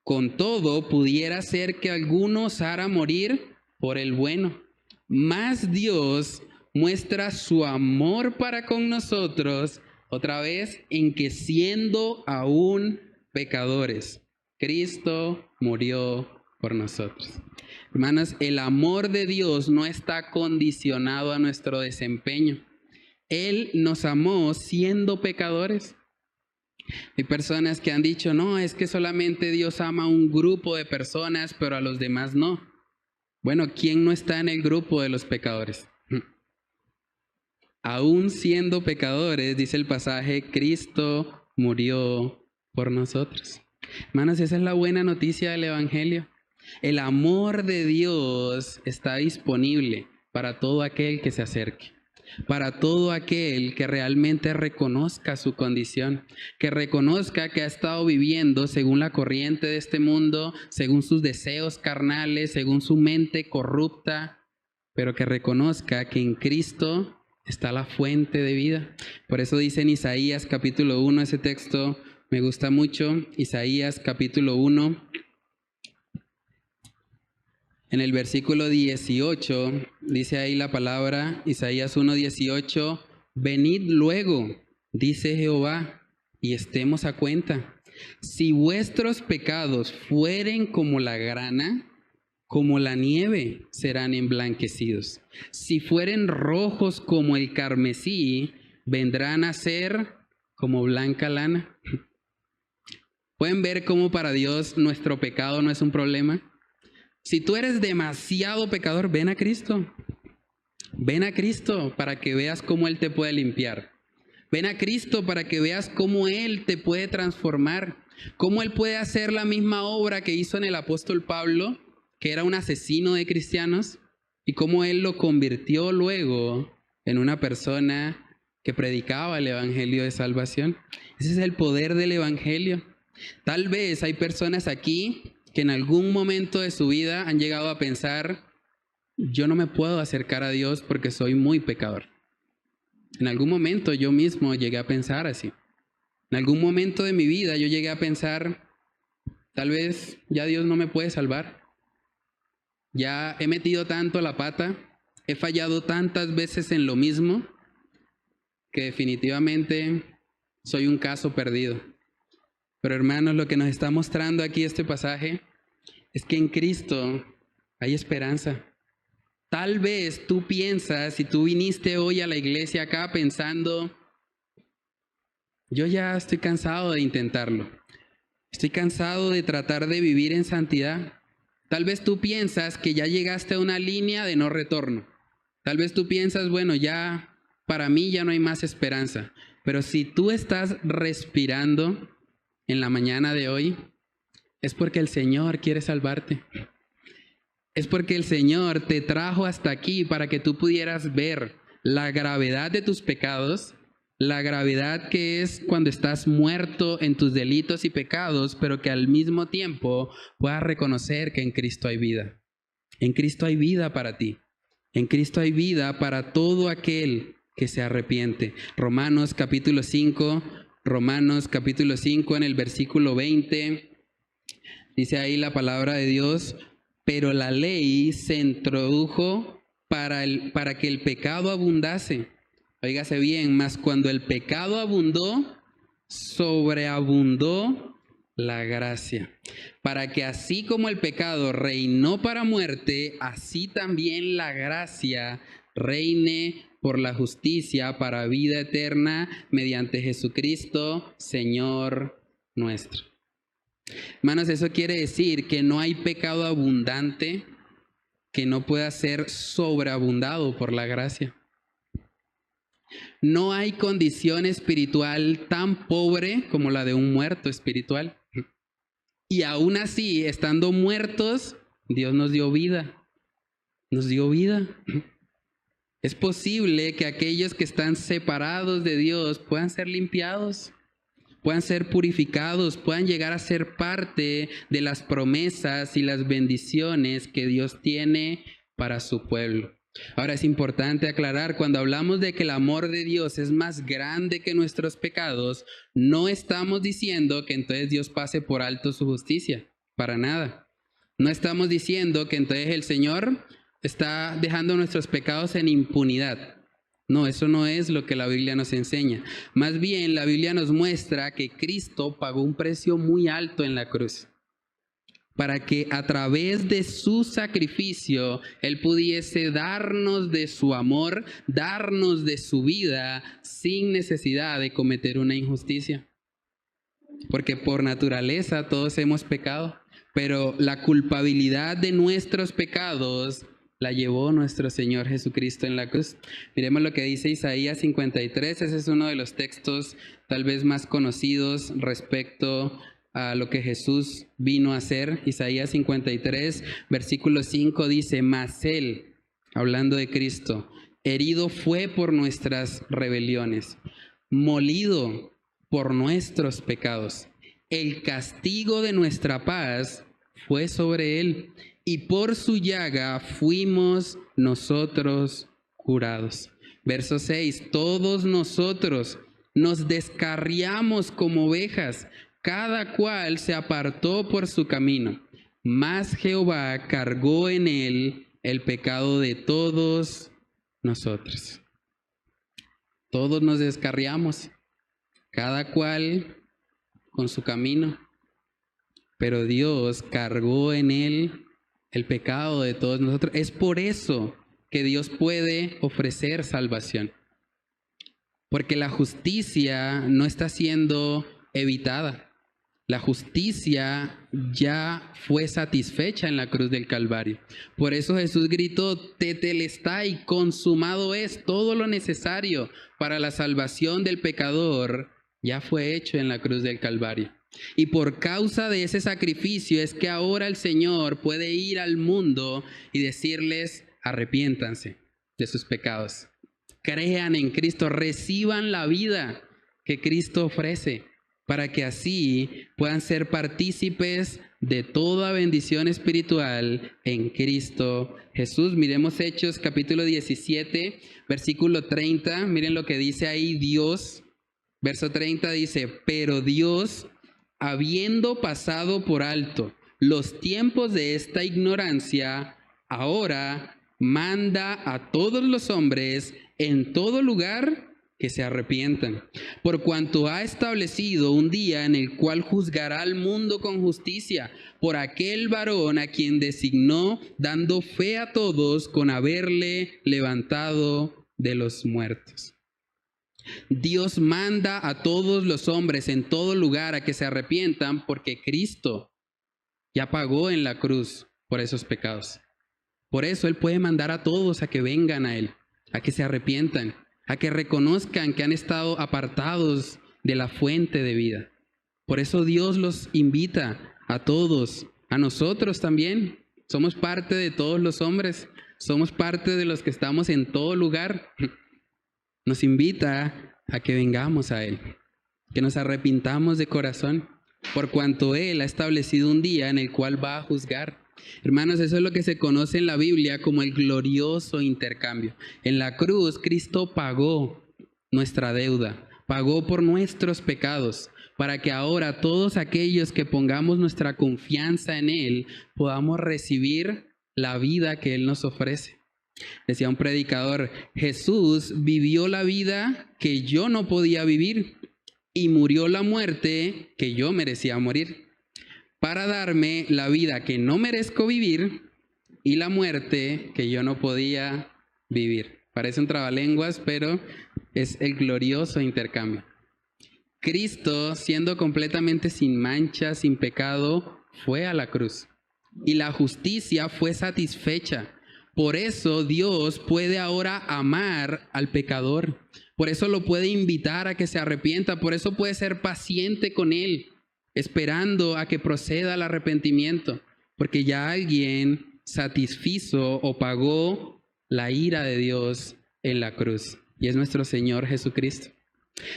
Con todo, pudiera ser que alguno osara morir por el bueno. Mas Dios muestra su amor para con nosotros, otra vez, en que siendo aún pecadores, Cristo murió por nosotros. Hermanos, el amor de Dios no está condicionado a nuestro desempeño. Él nos amó siendo pecadores. Hay personas que han dicho, no, es que solamente Dios ama a un grupo de personas, pero a los demás no. Bueno, ¿quién no está en el grupo de los pecadores? Aún siendo pecadores, dice el pasaje, Cristo murió por nosotros. Hermanos, esa es la buena noticia del Evangelio. El amor de Dios está disponible para todo aquel que se acerque. Para todo aquel que realmente reconozca su condición, que reconozca que ha estado viviendo según la corriente de este mundo, según sus deseos carnales, según su mente corrupta, pero que reconozca que en Cristo está la fuente de vida. Por eso dice en Isaías capítulo 1, ese texto me gusta mucho, Isaías capítulo 1, en el versículo 18, dice ahí la palabra, Isaías 1:18, venid luego, dice Jehová, y estemos a cuenta. Si vuestros pecados fueren como la grana, como la nieve serán emblanquecidos. Si fueren rojos como el carmesí, vendrán a ser como blanca lana. ¿Pueden ver cómo para Dios nuestro pecado no es un problema? Si tú eres demasiado pecador, ven a Cristo. Ven a Cristo para que veas cómo Él te puede limpiar. Ven a Cristo para que veas cómo Él te puede transformar. Cómo Él puede hacer la misma obra que hizo en el apóstol Pablo, que era un asesino de cristianos, y cómo Él lo convirtió luego en una persona que predicaba el evangelio de salvación. Ese es el poder del evangelio. Tal vez hay personas aquí que en algún momento de su vida han llegado a pensar, yo no me puedo acercar a Dios porque soy muy pecador. En algún momento yo mismo llegué a pensar así. En algún momento de mi vida yo llegué a pensar, tal vez ya Dios no me puede salvar. Ya he metido tanto la pata, he fallado tantas veces en lo mismo, que definitivamente soy un caso perdido. Pero hermanos, lo que nos está mostrando aquí este pasaje es que en Cristo hay esperanza. Tal vez tú piensas, si tú viniste hoy a la iglesia acá pensando, yo ya estoy cansado de intentarlo. Estoy cansado de tratar de vivir en santidad. Tal vez tú piensas que ya llegaste a una línea de no retorno. Tal vez tú piensas, bueno, ya para mí ya no hay más esperanza. Pero si tú estás respirando en la mañana de hoy, es porque el Señor quiere salvarte. Es porque el Señor te trajo hasta aquí para que tú pudieras ver la gravedad de tus pecados, la gravedad que es cuando estás muerto en tus delitos y pecados, pero que al mismo tiempo puedas reconocer que en Cristo hay vida. En Cristo hay vida para ti. En Cristo hay vida para todo aquel que se arrepiente. Romanos capítulo 5 en el versículo 20, dice ahí la palabra de Dios: pero la ley se introdujo para que el pecado abundase. Óigase bien, mas cuando el pecado abundó, sobreabundó la gracia. Para que así como el pecado reinó para muerte, así también la gracia reine por la justicia para vida eterna mediante Jesucristo, Señor nuestro. Hermanos, eso quiere decir que no hay pecado abundante que no pueda ser sobreabundado por la gracia. No hay condición espiritual tan pobre como la de un muerto espiritual. Y aún así, estando muertos, Dios nos dio vida. Nos dio vida. Es posible que aquellos que están separados de Dios puedan ser limpiados, puedan ser purificados, puedan llegar a ser parte de las promesas y las bendiciones que Dios tiene para su pueblo. Ahora es importante aclarar, cuando hablamos de que el amor de Dios es más grande que nuestros pecados, no estamos diciendo que entonces Dios pase por alto su justicia, para nada. No estamos diciendo que entonces el Señor está dejando nuestros pecados en impunidad. No, eso no es lo que la Biblia nos enseña. Más bien, la Biblia nos muestra que Cristo pagó un precio muy alto en la cruz, para que a través de su sacrificio Él pudiese darnos de su amor, darnos de su vida, sin necesidad de cometer una injusticia. Porque por naturaleza todos hemos pecado, pero la culpabilidad de nuestros pecados la llevó nuestro Señor Jesucristo en la cruz. Miremos lo que dice Isaías 53, ese es uno de los textos tal vez más conocidos respecto a lo que Jesús vino a hacer. Isaías 53, versículo 5 dice: mas Él, hablando de Cristo, herido fue por nuestras rebeliones, molido por nuestros pecados. El castigo de nuestra paz fue sobre Él, y por su llaga fuimos nosotros curados. Verso 6, todos nosotros nos descarriamos como ovejas, cada cual se apartó por su camino, mas Jehová cargó en él el pecado de todos nosotros. Todos nos descarriamos, cada cual con su camino, pero Dios cargó en él el pecado de todos nosotros. Es por eso que Dios puede ofrecer salvación, porque la justicia no está siendo evitada. La justicia ya fue satisfecha en la cruz del Calvario. Por eso Jesús gritó: tetelestai, consumado es. Todo lo necesario para la salvación del pecador ya fue hecho en la cruz del Calvario. Y por causa de ese sacrificio es que ahora el Señor puede ir al mundo y decirles: arrepiéntanse de sus pecados, crean en Cristo, reciban la vida que Cristo ofrece, para que así puedan ser partícipes de toda bendición espiritual en Cristo Jesús. Miremos Hechos capítulo 17, versículo 30. Miren lo que dice ahí Dios. Verso 30 dice: pero Dios, habiendo pasado por alto los tiempos de esta ignorancia, ahora manda a todos los hombres en todo lugar que se arrepientan, por cuanto ha establecido un día en el cual juzgará al mundo con justicia por aquel varón a quien designó, dando fe a todos con haberle levantado de los muertos. Dios manda a todos los hombres en todo lugar a que se arrepientan porque Cristo ya pagó en la cruz por esos pecados. Por eso Él puede mandar a todos a que vengan a Él, a que se arrepientan, a que reconozcan que han estado apartados de la fuente de vida. Por eso Dios los invita a todos, a nosotros también. Somos parte de todos los hombres, somos parte de los que estamos en todo lugar. Nos invita a que vengamos a Él, que nos arrepintamos de corazón, por cuanto Él ha establecido un día en el cual va a juzgar. Hermanos, eso es lo que se conoce en la Biblia como el glorioso intercambio. En la cruz, Cristo pagó nuestra deuda, pagó por nuestros pecados, para que ahora todos aquellos que pongamos nuestra confianza en Él podamos recibir la vida que Él nos ofrece. Decía un predicador, Jesús vivió la vida que yo no podía vivir y murió la muerte que yo merecía morir, para darme la vida que no merezco vivir y la muerte que yo no podía vivir. Parece un trabalenguas, pero es el glorioso intercambio. Cristo, siendo completamente sin mancha, sin pecado, fue a la cruz y la justicia fue satisfecha. Por eso Dios puede ahora amar al pecador. Por eso lo puede invitar a que se arrepienta. Por eso puede ser paciente con él, esperando a que proceda al arrepentimiento. Porque ya alguien satisfizo o pagó la ira de Dios en la cruz. Y es nuestro Señor Jesucristo.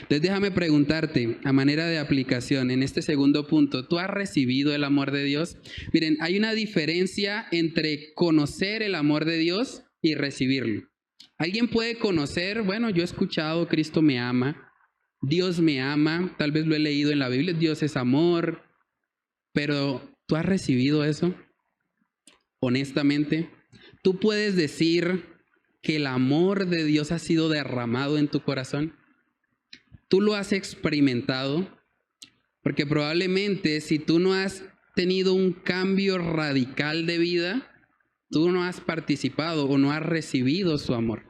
Entonces déjame preguntarte, a manera de aplicación, en este segundo punto, ¿tú has recibido el amor de Dios? Miren, hay una diferencia entre conocer el amor de Dios y recibirlo. Alguien puede conocer, bueno, yo he escuchado, Cristo me ama, Dios me ama, tal vez lo he leído en la Biblia, Dios es amor, pero ¿tú has recibido eso? Honestamente, ¿tú puedes decir que el amor de Dios ha sido derramado en tu corazón? ¿Tú lo has experimentado? Porque probablemente si tú no has tenido un cambio radical de vida, tú no has participado o no has recibido su amor.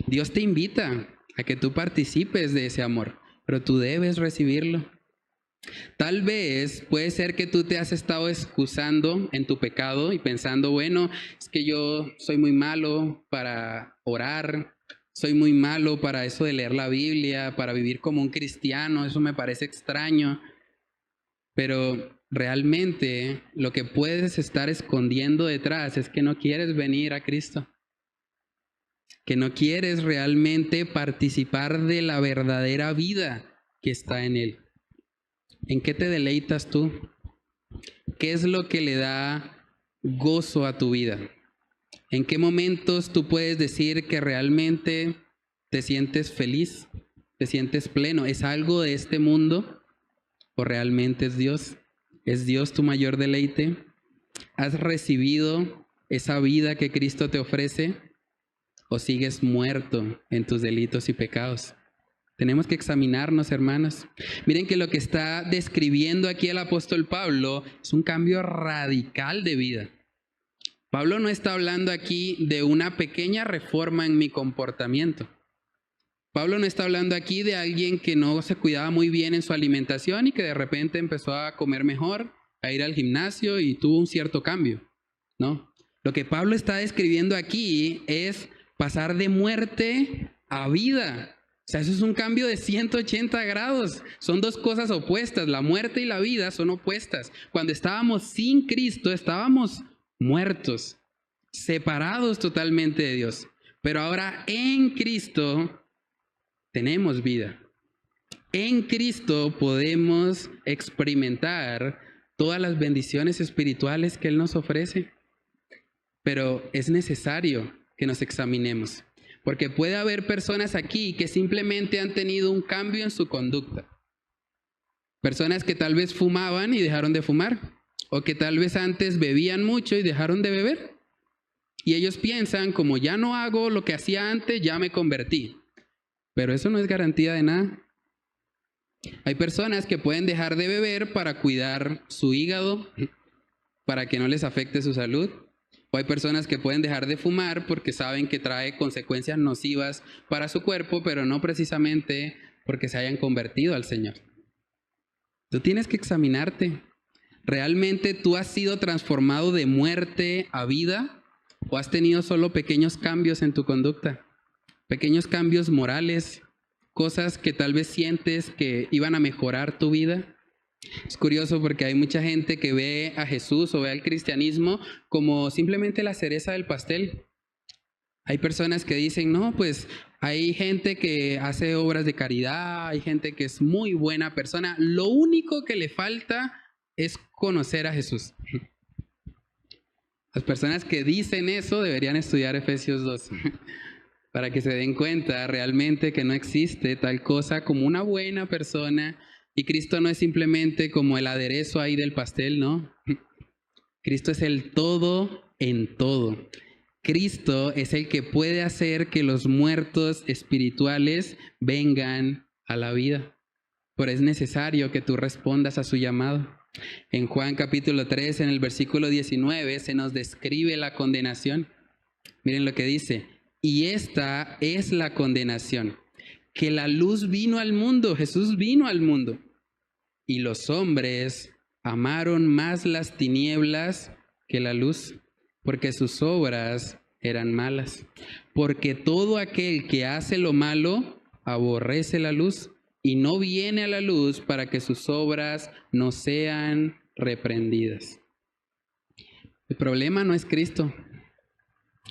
Dios te invita a que tú participes de ese amor, pero tú debes recibirlo. Tal vez puede ser que tú te has estado excusando en tu pecado y pensando, bueno, es que yo soy muy malo para orar, soy muy malo para eso de leer la Biblia, para vivir como un cristiano, eso me parece extraño. Pero realmente lo que puedes estar escondiendo detrás es que no quieres venir a Cristo, que no quieres realmente participar de la verdadera vida que está en Él. ¿En qué te deleitas tú? ¿Qué es lo que le da gozo a tu vida? ¿En qué momentos tú puedes decir que realmente te sientes feliz, te sientes pleno? ¿Es algo de este mundo o realmente es Dios? ¿Es Dios tu mayor deleite? ¿Has recibido esa vida que Cristo te ofrece o sigues muerto en tus delitos y pecados? Tenemos que examinarnos, hermanos. Miren que lo que está describiendo aquí el apóstol Pablo es un cambio radical de vida. Pablo no está hablando aquí de una pequeña reforma en mi comportamiento. Pablo no está hablando aquí de alguien que no se cuidaba muy bien en su alimentación y que de repente empezó a comer mejor, a ir al gimnasio y tuvo un cierto cambio. No. Lo que Pablo está describiendo aquí es pasar de muerte a vida. O sea, eso es un cambio de 180 grados. Son dos cosas opuestas. La muerte y la vida son opuestas. Cuando estábamos sin Cristo, estábamos muertos, separados totalmente de Dios. Pero ahora en Cristo tenemos vida. En Cristo podemos experimentar todas las bendiciones espirituales que Él nos ofrece. Pero es necesario que nos examinemos, porque puede haber personas aquí que simplemente han tenido un cambio en su conducta. Personas que tal vez fumaban y dejaron de fumar, o que tal vez antes bebían mucho y dejaron de beber. Y ellos piensan, como ya no hago lo que hacía antes, ya me convertí. Pero eso no es garantía de nada. Hay personas que pueden dejar de beber para cuidar su hígado, para que no les afecte su salud. O hay personas que pueden dejar de fumar porque saben que trae consecuencias nocivas para su cuerpo, pero no precisamente porque se hayan convertido al Señor. Tú tienes que examinarte. ¿Realmente tú has sido transformado de muerte a vida? ¿O has tenido solo pequeños cambios en tu conducta? Pequeños cambios morales, cosas que tal vez sientes que iban a mejorar tu vida. Es curioso porque hay mucha gente que ve a Jesús o ve al cristianismo como simplemente la cereza del pastel. Hay personas que dicen, no, pues hay gente que hace obras de caridad, hay gente que es muy buena persona. Lo único que le falta es conocer a Jesús. Las personas que dicen eso deberían estudiar Efesios 2 para que se den cuenta realmente que no existe tal cosa como una buena persona. Y Cristo no es simplemente como el aderezo ahí del pastel, ¿no? Cristo es el todo en todo. Cristo es el que puede hacer que los muertos espirituales vengan a la vida. Pero es necesario que tú respondas a su llamado. En Juan capítulo 3, en el versículo 19, se nos describe la condenación. Miren lo que dice. Y esta es la condenación, que la luz vino al mundo, Jesús vino al mundo, y los hombres amaron más las tinieblas que la luz, porque sus obras eran malas. Porque todo aquel que hace lo malo aborrece la luz y no viene a la luz para que sus obras no sean reprendidas. El problema no es Cristo.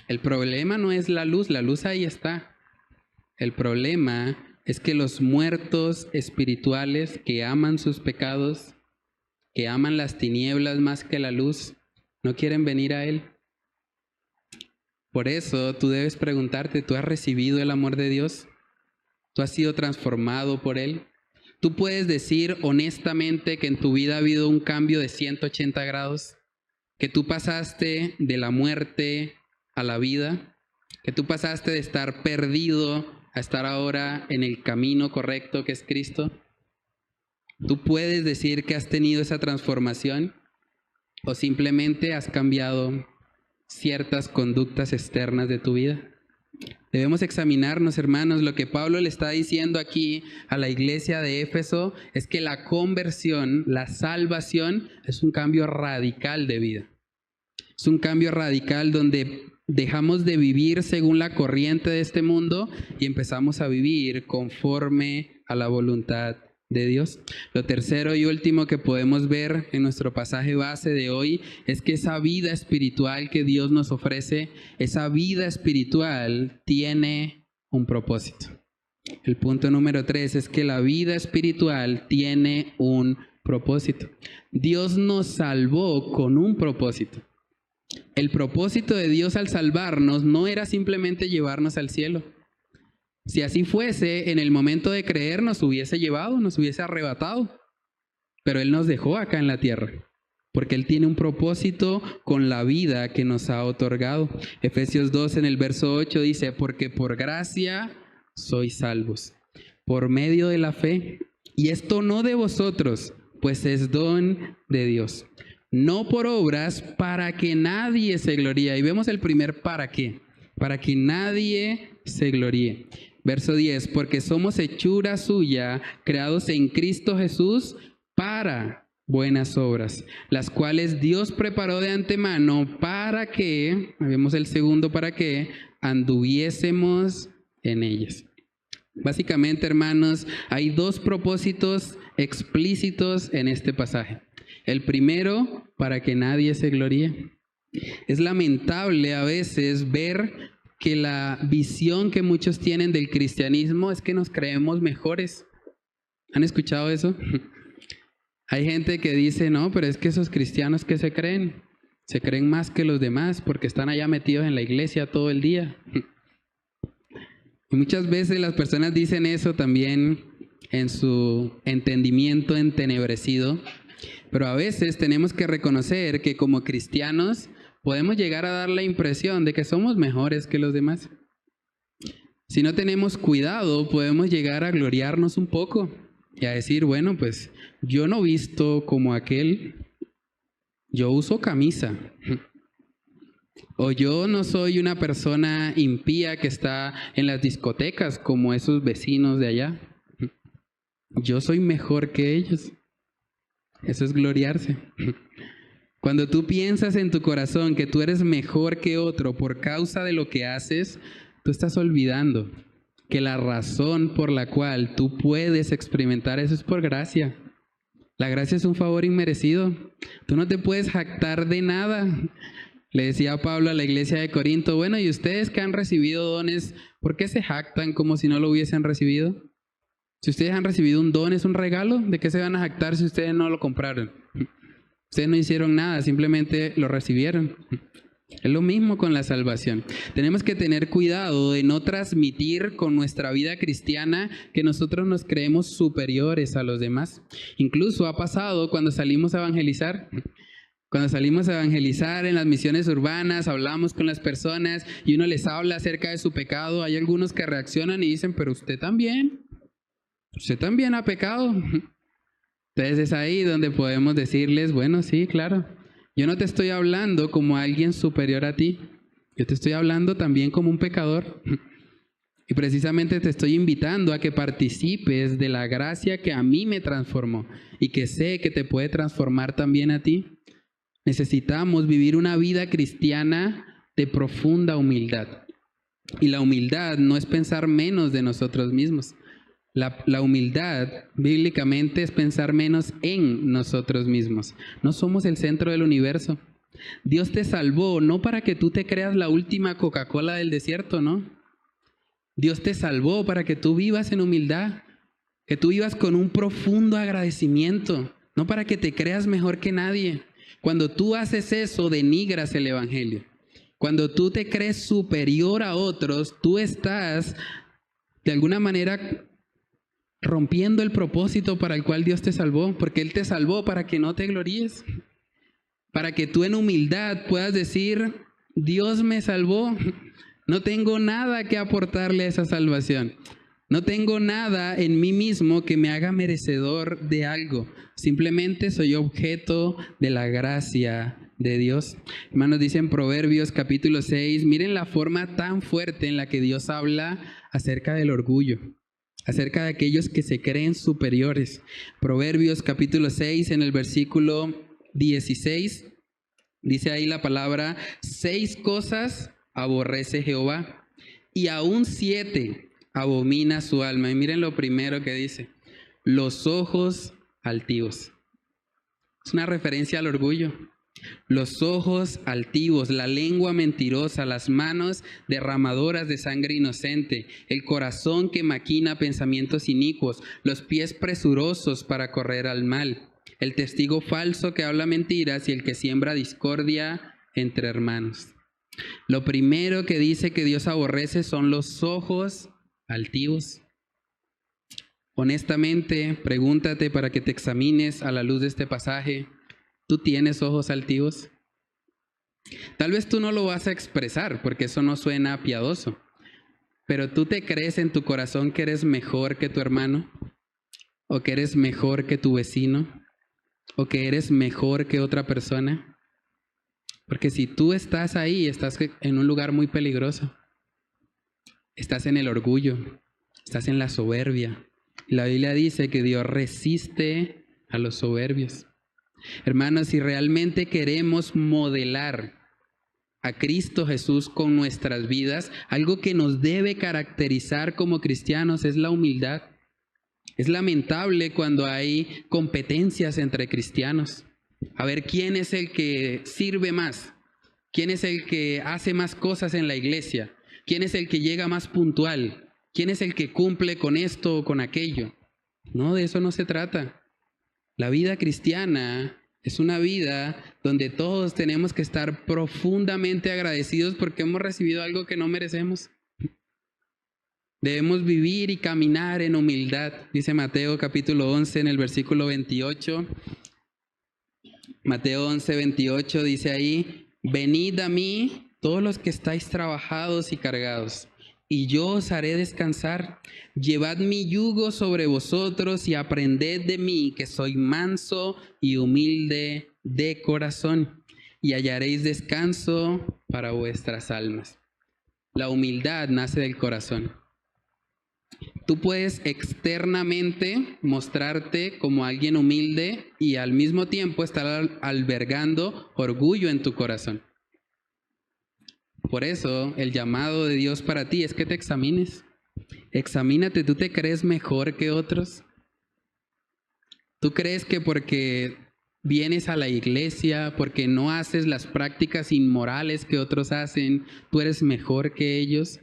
El problema no es la luz ahí está. El problema es que los muertos espirituales que aman sus pecados, que aman las tinieblas más que la luz, no quieren venir a Él. Por eso tú debes preguntarte, ¿tú has recibido el amor de Dios? ¿Tú has sido transformado por Él? ¿Tú puedes decir honestamente que en tu vida ha habido un cambio de 180 grados? ¿Que tú pasaste de la muerte a la vida? ¿Que tú pasaste de estar perdido a estar ahora en el camino correcto que es Cristo? ¿Tú puedes decir que has tenido esa transformación? ¿O simplemente has cambiado ciertas conductas externas de tu vida? Debemos examinarnos, hermanos. Lo que Pablo le está diciendo aquí a la iglesia de Éfeso es que la conversión, la salvación, es un cambio radical de vida. Es un cambio radical donde dejamos de vivir según la corriente de este mundo y empezamos a vivir conforme a la voluntad de Dios. Lo tercero y último que podemos ver en nuestro pasaje base de hoy es que esa vida espiritual que Dios nos ofrece, esa vida espiritual tiene un propósito. El punto número 3 es que la vida espiritual tiene un propósito. Dios nos salvó con un propósito. El propósito de Dios al salvarnos no era simplemente llevarnos al cielo. Si así fuese, en el momento de creer nos hubiese llevado, nos hubiese arrebatado. Pero Él nos dejó acá en la tierra, porque Él tiene un propósito con la vida que nos ha otorgado. Efesios 2 en el verso 8 dice, porque por gracia sois salvos, por medio de la fe. Y esto no de vosotros, pues es don de Dios. No por obras, para que nadie se gloríe. Y vemos el primer para qué. Para que nadie se gloríe. Verso 10, porque somos hechura suya, creados en Cristo Jesús para buenas obras, las cuales Dios preparó de antemano para que, vemos el segundo para que, anduviésemos en ellas. Básicamente, hermanos, hay dos propósitos explícitos en este pasaje. El primero, para que nadie se gloríe. Es lamentable a veces ver que la visión que muchos tienen del cristianismo es que nos creemos mejores. ¿Han escuchado eso? Hay gente que dice, no, pero es que esos cristianos que se creen más que los demás porque están allá metidos en la iglesia todo el día. Y muchas veces las personas dicen eso también en su entendimiento entenebrecido, pero a veces tenemos que reconocer que como cristianos podemos llegar a dar la impresión de que somos mejores que los demás. Si no tenemos cuidado, podemos llegar a gloriarnos un poco y a decir, bueno, pues yo no visto como aquel, yo uso camisa. O yo no soy una persona impía que está en las discotecas como esos vecinos de allá. Yo soy mejor que ellos. Eso es gloriarse. Cuando tú piensas en tu corazón que tú eres mejor que otro por causa de lo que haces, tú estás olvidando que la razón por la cual tú puedes experimentar eso es por gracia. La gracia es un favor inmerecido. Tú no te puedes jactar de nada. Le decía Pablo a la iglesia de Corinto, bueno, ¿y ustedes que han recibido dones, por qué se jactan como si no lo hubiesen recibido? Si ustedes han recibido un don, es un regalo. ¿De qué se van a jactar si ustedes no lo compraron? Ustedes no hicieron nada, simplemente lo recibieron. Es lo mismo con la salvación. Tenemos que tener cuidado de no transmitir con nuestra vida cristiana que nosotros nos creemos superiores a los demás. Incluso ha pasado cuando salimos a evangelizar. Cuando salimos a evangelizar en las misiones urbanas, hablamos con las personas y uno les habla acerca de su pecado. Hay algunos que reaccionan y dicen, pero usted también ha pecado. Entonces es ahí donde podemos decirles, bueno, sí, claro, yo no te estoy hablando como alguien superior a ti, yo te estoy hablando también como un pecador. Y precisamente te estoy invitando a que participes de la gracia que a mí me transformó y que sé que te puede transformar también a ti. Necesitamos vivir una vida cristiana de profunda humildad. Y la humildad no es pensar menos de nosotros mismos. La humildad, bíblicamente, es pensar menos en nosotros mismos. No somos el centro del universo. Dios te salvó no para que tú te creas la última Coca-Cola del desierto, ¿no? Dios te salvó para que tú vivas en humildad, que tú vivas con un profundo agradecimiento, no para que te creas mejor que nadie. Cuando tú haces eso, denigras el evangelio. Cuando tú te crees superior a otros, tú estás de alguna manera rompiendo el propósito para el cual Dios te salvó, porque Él te salvó para que no te gloríes, para que tú en humildad puedas decir, Dios me salvó, no tengo nada que aportarle a esa salvación, no tengo nada en mí mismo que me haga merecedor de algo, simplemente soy objeto de la gracia de Dios. Hermanos, dice en Proverbios capítulo 6, miren la forma tan fuerte en la que Dios habla acerca del orgullo, acerca de aquellos que se creen superiores. Proverbios capítulo 6 en el versículo 16, dice ahí la palabra, 6 cosas aborrece Jehová y aún 7 abomina su alma. Y miren lo primero que dice, los ojos altivos. Es una referencia al orgullo. Los ojos altivos, la lengua mentirosa, las manos derramadoras de sangre inocente, el corazón que maquina pensamientos inicuos, los pies presurosos para correr al mal, el testigo falso que habla mentiras y el que siembra discordia entre hermanos. Lo primero que dice que Dios aborrece son los ojos altivos. Honestamente, pregúntate para que te examines a la luz de este pasaje. ¿Tú tienes ojos altivos? Tal vez tú no lo vas a expresar porque eso no suena piadoso, pero ¿tú te crees en tu corazón que eres mejor que tu hermano? ¿O que eres mejor que tu vecino? ¿O que eres mejor que otra persona? Porque si tú estás ahí, estás en un lugar muy peligroso. Estás en el orgullo, estás en la soberbia. La Biblia dice que Dios resiste a los soberbios. Hermanos, si realmente queremos modelar a Cristo Jesús con nuestras vidas, algo que nos debe caracterizar como cristianos es la humildad. Es lamentable cuando hay competencias entre cristianos. A ver quién es el que sirve más, quién es el que hace más cosas en la iglesia, quién es el que llega más puntual, quién es el que cumple con esto o con aquello. No, de eso no se trata. La vida cristiana es una vida donde todos tenemos que estar profundamente agradecidos porque hemos recibido algo que no merecemos. Debemos vivir y caminar en humildad. Dice Mateo capítulo 11 en el versículo 28. Mateo 11, 28 dice ahí, venid a mí todos los que estáis trabajados y cargados, y yo os haré descansar. Llevad mi yugo sobre vosotros y aprended de mí, que soy manso y humilde de corazón, y hallaréis descanso para vuestras almas. La humildad nace del corazón. Tú puedes externamente mostrarte como alguien humilde y al mismo tiempo estar albergando orgullo en tu corazón. Por eso el llamado de Dios para ti es que te examines. Examínate, ¿tú te crees mejor que otros? ¿Tú crees que porque vienes a la iglesia, porque no haces las prácticas inmorales que otros hacen, tú eres mejor que ellos?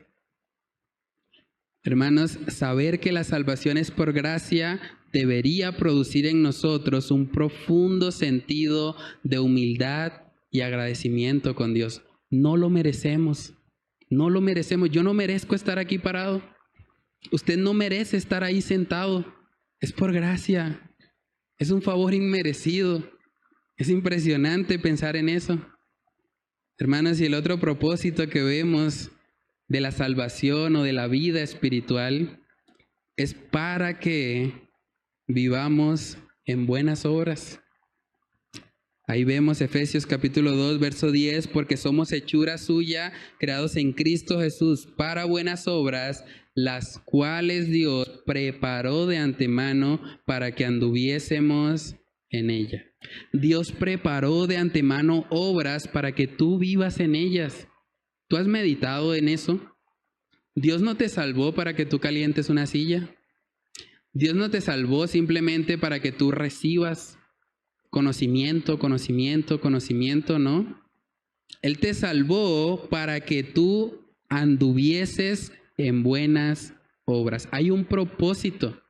Hermanos, saber que la salvación es por gracia debería producir en nosotros un profundo sentido de humildad y agradecimiento con Dios. No lo merecemos, no lo merecemos. Yo no merezco estar aquí parado. Usted no merece estar ahí sentado. Es por gracia. Es un favor inmerecido. Es impresionante pensar en eso. Hermanos, y el otro propósito que vemos de la salvación o de la vida espiritual es para que vivamos en buenas obras. Ahí vemos Efesios capítulo 2, verso 10, porque somos hechura suya, creados en Cristo Jesús para buenas obras, las cuales Dios preparó de antemano para que anduviésemos en ella. Dios preparó de antemano obras para que tú vivas en ellas. ¿Tú has meditado en eso? Dios no te salvó para que tú calientes una silla. Dios no te salvó simplemente para que tú recibas conocimiento, ¿no? Él te salvó para que tú anduvieses en buenas obras. Hay un propósito.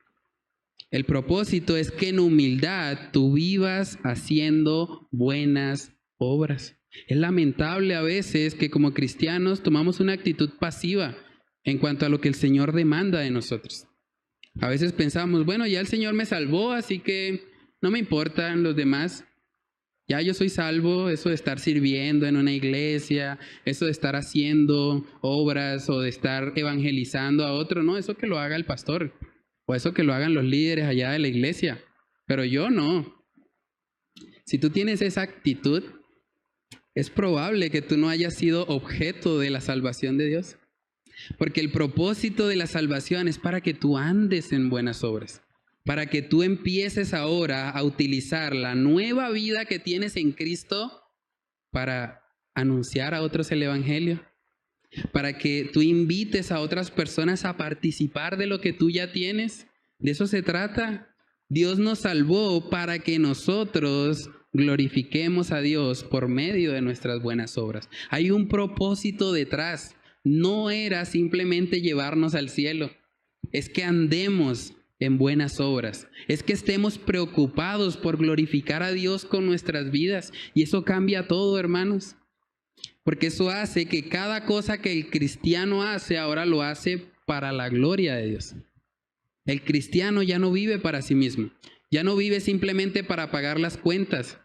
El propósito es que en humildad tú vivas haciendo buenas obras. Es lamentable a veces que como cristianos tomamos una actitud pasiva en cuanto a lo que el Señor demanda de nosotros. A veces pensamos, bueno, ya el Señor me salvó, así que no me importan los demás. Ya yo soy salvo, eso de estar sirviendo en una iglesia, eso de estar haciendo obras o de estar evangelizando a otro, no, eso que lo haga el pastor o eso que lo hagan los líderes allá de la iglesia, pero yo no. Si tú tienes esa actitud, es probable que tú no hayas sido objeto de la salvación de Dios. Porque el propósito de la salvación es para que tú andes en buenas obras. Para que tú empieces ahora a utilizar la nueva vida que tienes en Cristo para anunciar a otros el Evangelio. Para que tú invites a otras personas a participar de lo que tú ya tienes. De eso se trata. Dios nos salvó para que nosotros glorifiquemos a Dios por medio de nuestras buenas obras. Hay un propósito detrás. No era simplemente llevarnos al cielo. Es que andemos en buenas obras. Es que estemos preocupados por glorificar a Dios con nuestras vidas. Y eso cambia todo, hermanos. Porque eso hace que cada cosa que el cristiano hace, ahora lo hace para la gloria de Dios. El cristiano ya no vive para sí mismo. Ya no vive simplemente para pagar las cuentas,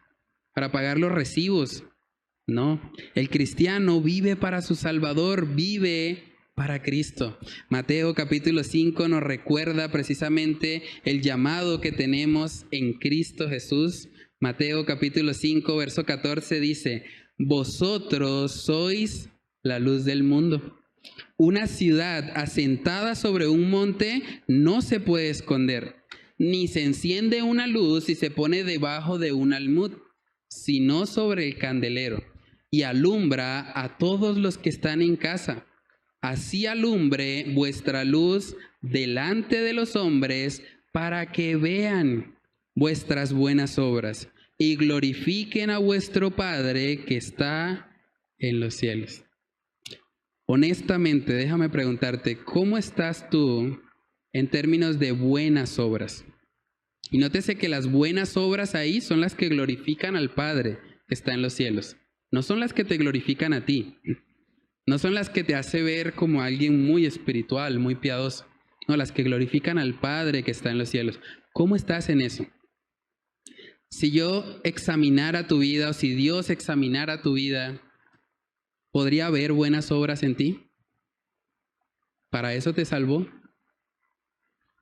para pagar los recibos. No, el cristiano vive para su Salvador, vive para Cristo. Mateo capítulo 5 nos recuerda precisamente el llamado que tenemos en Cristo Jesús. Mateo capítulo 5, verso 14 dice: vosotros sois la luz del mundo. Una ciudad asentada sobre un monte no se puede esconder, ni se enciende una luz y se pone debajo de un almud, sino sobre el candelero, y alumbra a todos los que están en casa. Así alumbre vuestra luz delante de los hombres, para que vean vuestras buenas obras y glorifiquen a vuestro Padre que está en los cielos. Honestamente, déjame preguntarte, ¿cómo estás tú en términos de buenas obras? Y nótese que las buenas obras ahí son las que glorifican al Padre que está en los cielos. No son las que te glorifican a ti. No son las que te hace ver como alguien muy espiritual, muy piadoso. No, las que glorifican al Padre que está en los cielos. ¿Cómo estás en eso? Si yo examinara tu vida o si Dios examinara tu vida, ¿podría haber buenas obras en ti? ¿Para eso te salvó?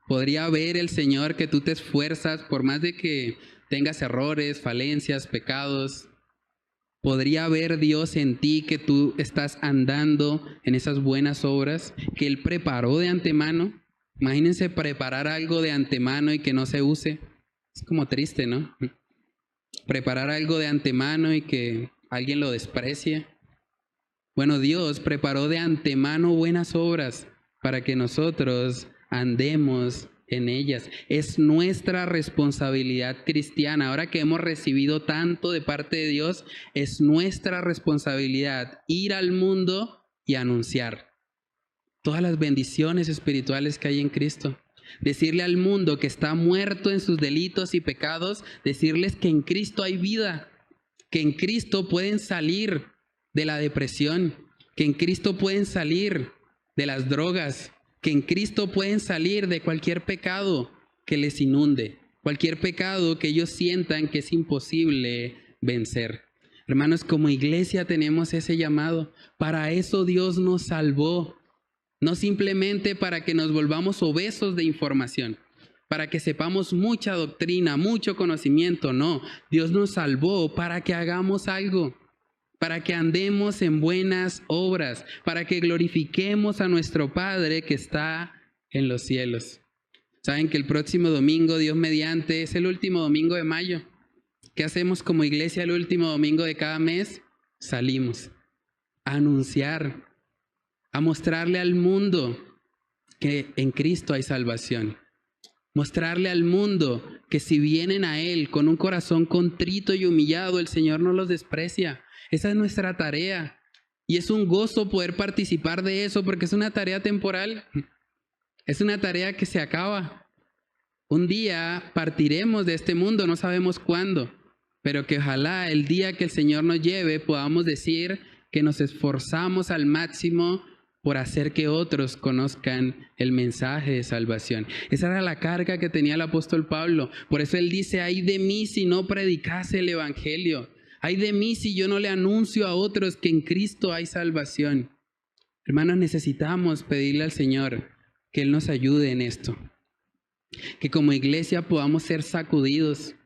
¿Podría ver el Señor que tú te esfuerzas por más de que tengas errores, falencias, pecados? ¿Podría ver Dios en ti que tú estás andando en esas buenas obras que Él preparó de antemano? Imagínense preparar algo de antemano y que no se use. Es como triste, ¿no? Preparar algo de antemano y que alguien lo desprecie. Bueno, Dios preparó de antemano buenas obras para que nosotros andemos en ellas. Es nuestra responsabilidad cristiana. Ahora que hemos recibido tanto de parte de Dios, es nuestra responsabilidad ir al mundo y anunciar todas las bendiciones espirituales que hay en Cristo. Decirle al mundo que está muerto en sus delitos y pecados, decirles que en Cristo hay vida, que en Cristo pueden salir de la depresión, que en Cristo pueden salir de las drogas, que en Cristo pueden salir de cualquier pecado que les inunde, cualquier pecado que ellos sientan que es imposible vencer. Hermanos, como iglesia tenemos ese llamado. Para eso Dios nos salvó. No simplemente para que nos volvamos obesos de información, para que sepamos mucha doctrina, mucho conocimiento. No, Dios nos salvó para que hagamos algo, para que andemos en buenas obras, para que glorifiquemos a nuestro Padre que está en los cielos. Saben que el próximo domingo, Dios mediante, es el último domingo de mayo. ¿Qué hacemos como iglesia el último domingo de cada mes? Salimos a anunciar, a mostrarle al mundo que en Cristo hay salvación. Mostrarle al mundo que si vienen a Él con un corazón contrito y humillado, el Señor no los desprecia. Esa es nuestra tarea. Y es un gozo poder participar de eso porque es una tarea temporal. Es una tarea que se acaba. Un día partiremos de este mundo, no sabemos cuándo, pero que ojalá el día que el Señor nos lleve podamos decir que nos esforzamos al máximo por hacer que otros conozcan el mensaje de salvación. Esa era la carga que tenía el apóstol Pablo. Por eso él dice, ay de mí si no predicase el evangelio. Ay de mí si yo no le anuncio a otros que en Cristo hay salvación. Hermanos, necesitamos pedirle al Señor que Él nos ayude en esto. Que como iglesia podamos ser sacudidos.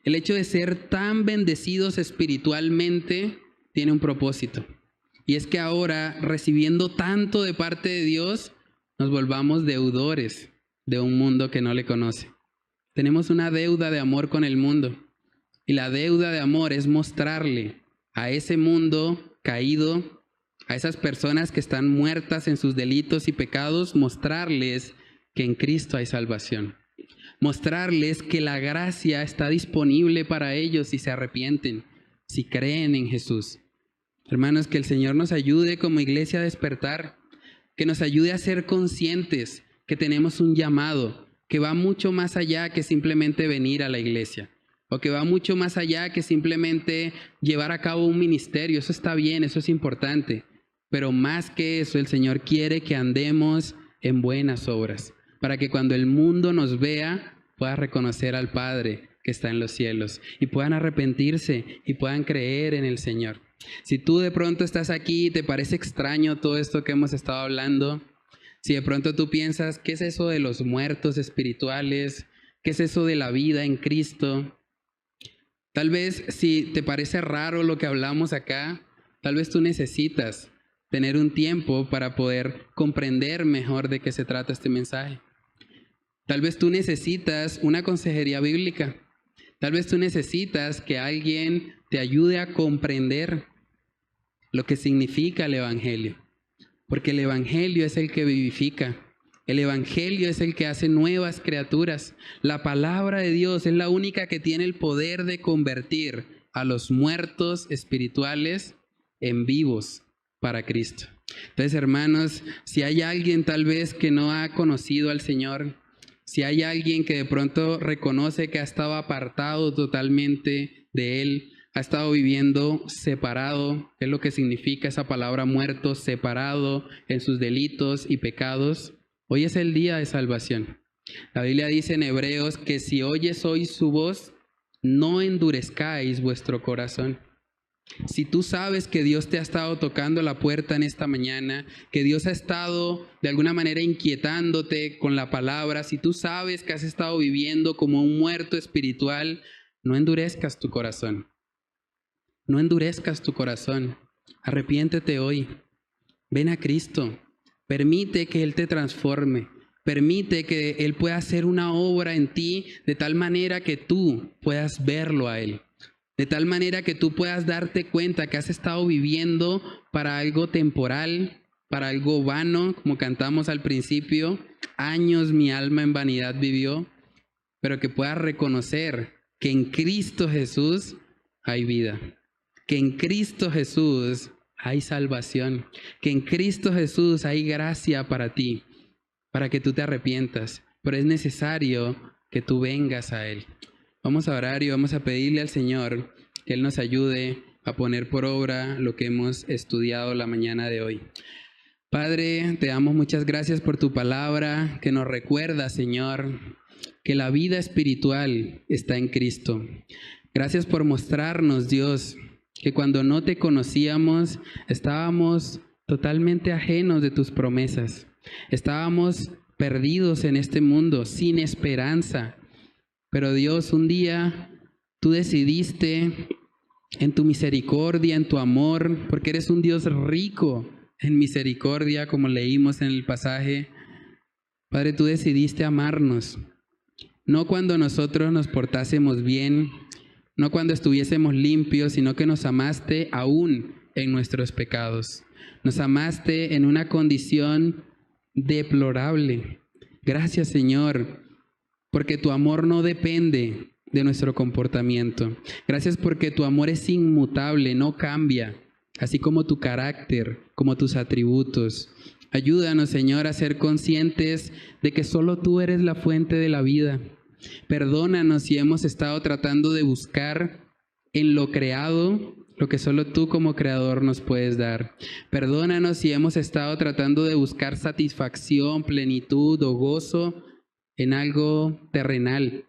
El hecho de ser tan bendecidos espiritualmente tiene un propósito. Y es que ahora, recibiendo tanto de parte de Dios, nos volvamos deudores de un mundo que no le conoce. Tenemos una deuda de amor con el mundo. Y la deuda de amor es mostrarle a ese mundo caído, a esas personas que están muertas en sus delitos y pecados, mostrarles que en Cristo hay salvación. Mostrarles que la gracia está disponible para ellos si se arrepienten, si creen en Jesús. Hermanos, que el Señor nos ayude como iglesia a despertar, que nos ayude a ser conscientes que tenemos un llamado que va mucho más allá que simplemente venir a la iglesia, o que va mucho más allá que simplemente llevar a cabo un ministerio. Eso está bien, eso es importante, pero más que eso, el Señor quiere que andemos en buenas obras, para que cuando el mundo nos vea, pueda reconocer al Padre que está en los cielos, y puedan arrepentirse y puedan creer en el Señor. Si tú de pronto estás aquí y te parece extraño todo esto que hemos estado hablando, si de pronto tú piensas, ¿qué es eso de los muertos espirituales? ¿Qué es eso de la vida en Cristo? Tal vez si te parece raro lo que hablamos acá, tal vez tú necesitas tener un tiempo para poder comprender mejor de qué se trata este mensaje. Tal vez tú necesitas una consejería bíblica. Tal vez tú necesitas que alguien te ayude a comprender lo que significa el Evangelio. Porque el Evangelio es el que vivifica. El Evangelio es el que hace nuevas criaturas. La palabra de Dios es la única que tiene el poder de convertir a los muertos espirituales en vivos para Cristo. Entonces, hermanos, si hay alguien tal vez que no ha conocido al Señor, si hay alguien que de pronto reconoce que ha estado apartado totalmente de Él, ha estado viviendo separado, es lo que significa esa palabra muerto, separado en sus delitos y pecados, hoy es el día de salvación. La Biblia dice en Hebreos que si oyes hoy su voz, no endurezcáis vuestro corazón. Si tú sabes que Dios te ha estado tocando la puerta en esta mañana, que Dios ha estado de alguna manera inquietándote con la palabra, si tú sabes que has estado viviendo como un muerto espiritual, no endurezcas tu corazón. No endurezcas tu corazón. Arrepiéntete hoy. Ven a Cristo. Permite que Él te transforme. Permite que Él pueda hacer una obra en ti de tal manera que tú puedas verlo a Él. De tal manera que tú puedas darte cuenta que has estado viviendo para algo temporal, para algo vano, como cantamos al principio. Años mi alma en vanidad vivió, pero que puedas reconocer que en Cristo Jesús hay vida. Que en Cristo Jesús hay salvación, que en Cristo Jesús hay gracia para ti, para que tú te arrepientas, pero es necesario que tú vengas a Él. Vamos a orar y vamos a pedirle al Señor que Él nos ayude a poner por obra lo que hemos estudiado la mañana de hoy. Padre, te damos muchas gracias por tu palabra que nos recuerda, Señor, que la vida espiritual está en Cristo. Gracias por mostrarnos, Dios, que cuando no te conocíamos, estábamos totalmente ajenos de tus promesas. Estábamos perdidos en este mundo, sin esperanza. Pero Dios, un día tú decidiste en tu misericordia, en tu amor, porque eres un Dios rico en misericordia, como leímos en el pasaje. Padre, tú decidiste amarnos. No cuando nosotros nos portásemos bien, no cuando estuviésemos limpios, sino que nos amaste aún en nuestros pecados. Nos amaste en una condición deplorable. Gracias, Señor, porque tu amor no depende de nuestro comportamiento. Gracias porque tu amor es inmutable, no cambia, así como tu carácter, como tus atributos. Ayúdanos, Señor, a ser conscientes de que solo tú eres la fuente de la vida. Perdónanos si hemos estado tratando de buscar en lo creado lo que solo tú como creador nos puedes dar. Perdónanos si hemos estado tratando de buscar satisfacción, plenitud o gozo en algo terrenal,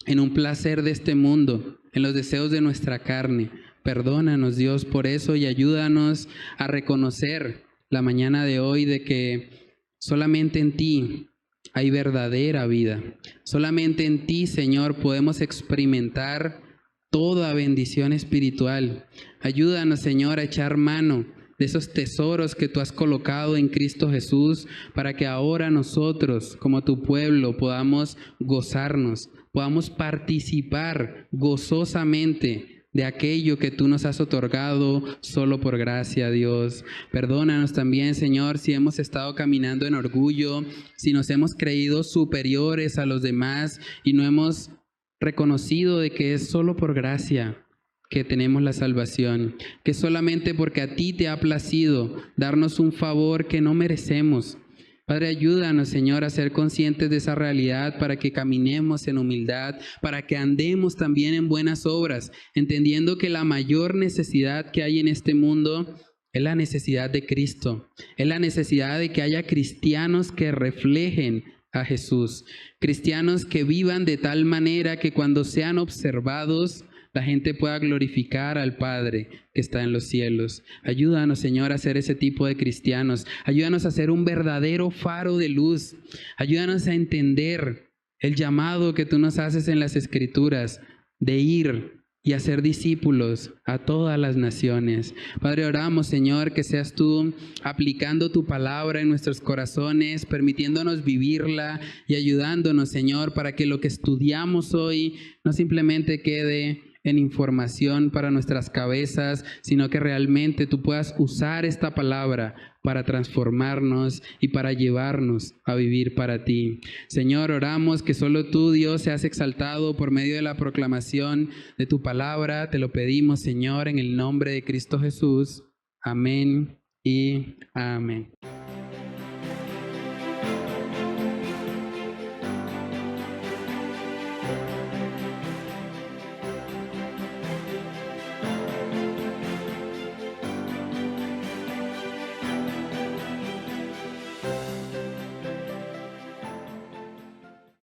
en un placer de este mundo, en los deseos de nuestra carne. Perdónanos, Dios, por eso y ayúdanos a reconocer la mañana de hoy de que solamente en ti hay verdadera vida. Solamente en ti, Señor, podemos experimentar toda bendición espiritual. Ayúdanos, Señor, a echar mano de esos tesoros que tú has colocado en Cristo Jesús para que ahora nosotros, como tu pueblo, podamos gozarnos, podamos participar gozosamente de aquello que tú nos has otorgado solo por gracia, Dios. Perdónanos también, Señor, si hemos estado caminando en orgullo, si nos hemos creído superiores a los demás y no hemos reconocido de que es solo por gracia que tenemos la salvación, que solamente porque a ti te ha placido darnos un favor que no merecemos. Padre, ayúdanos, Señor, a ser conscientes de esa realidad para que caminemos en humildad, para que andemos también en buenas obras, entendiendo que la mayor necesidad que hay en este mundo es la necesidad de Cristo, es la necesidad de que haya cristianos que reflejen a Jesús, cristianos que vivan de tal manera que cuando sean observados, la gente pueda glorificar al Padre que está en los cielos. Ayúdanos, Señor, a ser ese tipo de cristianos. Ayúdanos a ser un verdadero faro de luz. Ayúdanos a entender el llamado que tú nos haces en las Escrituras de ir y hacer discípulos a todas las naciones. Padre, oramos, Señor, que seas tú aplicando tu palabra en nuestros corazones, permitiéndonos vivirla y ayudándonos, Señor, para que lo que estudiamos hoy no simplemente quede en información para nuestras cabezas, sino que realmente tú puedas usar esta palabra para transformarnos y para llevarnos a vivir para ti. Señor, oramos que solo tú, Dios, seas exaltado por medio de la proclamación de tu palabra. Te lo pedimos, Señor, en el nombre de Cristo Jesús. Amén y amén.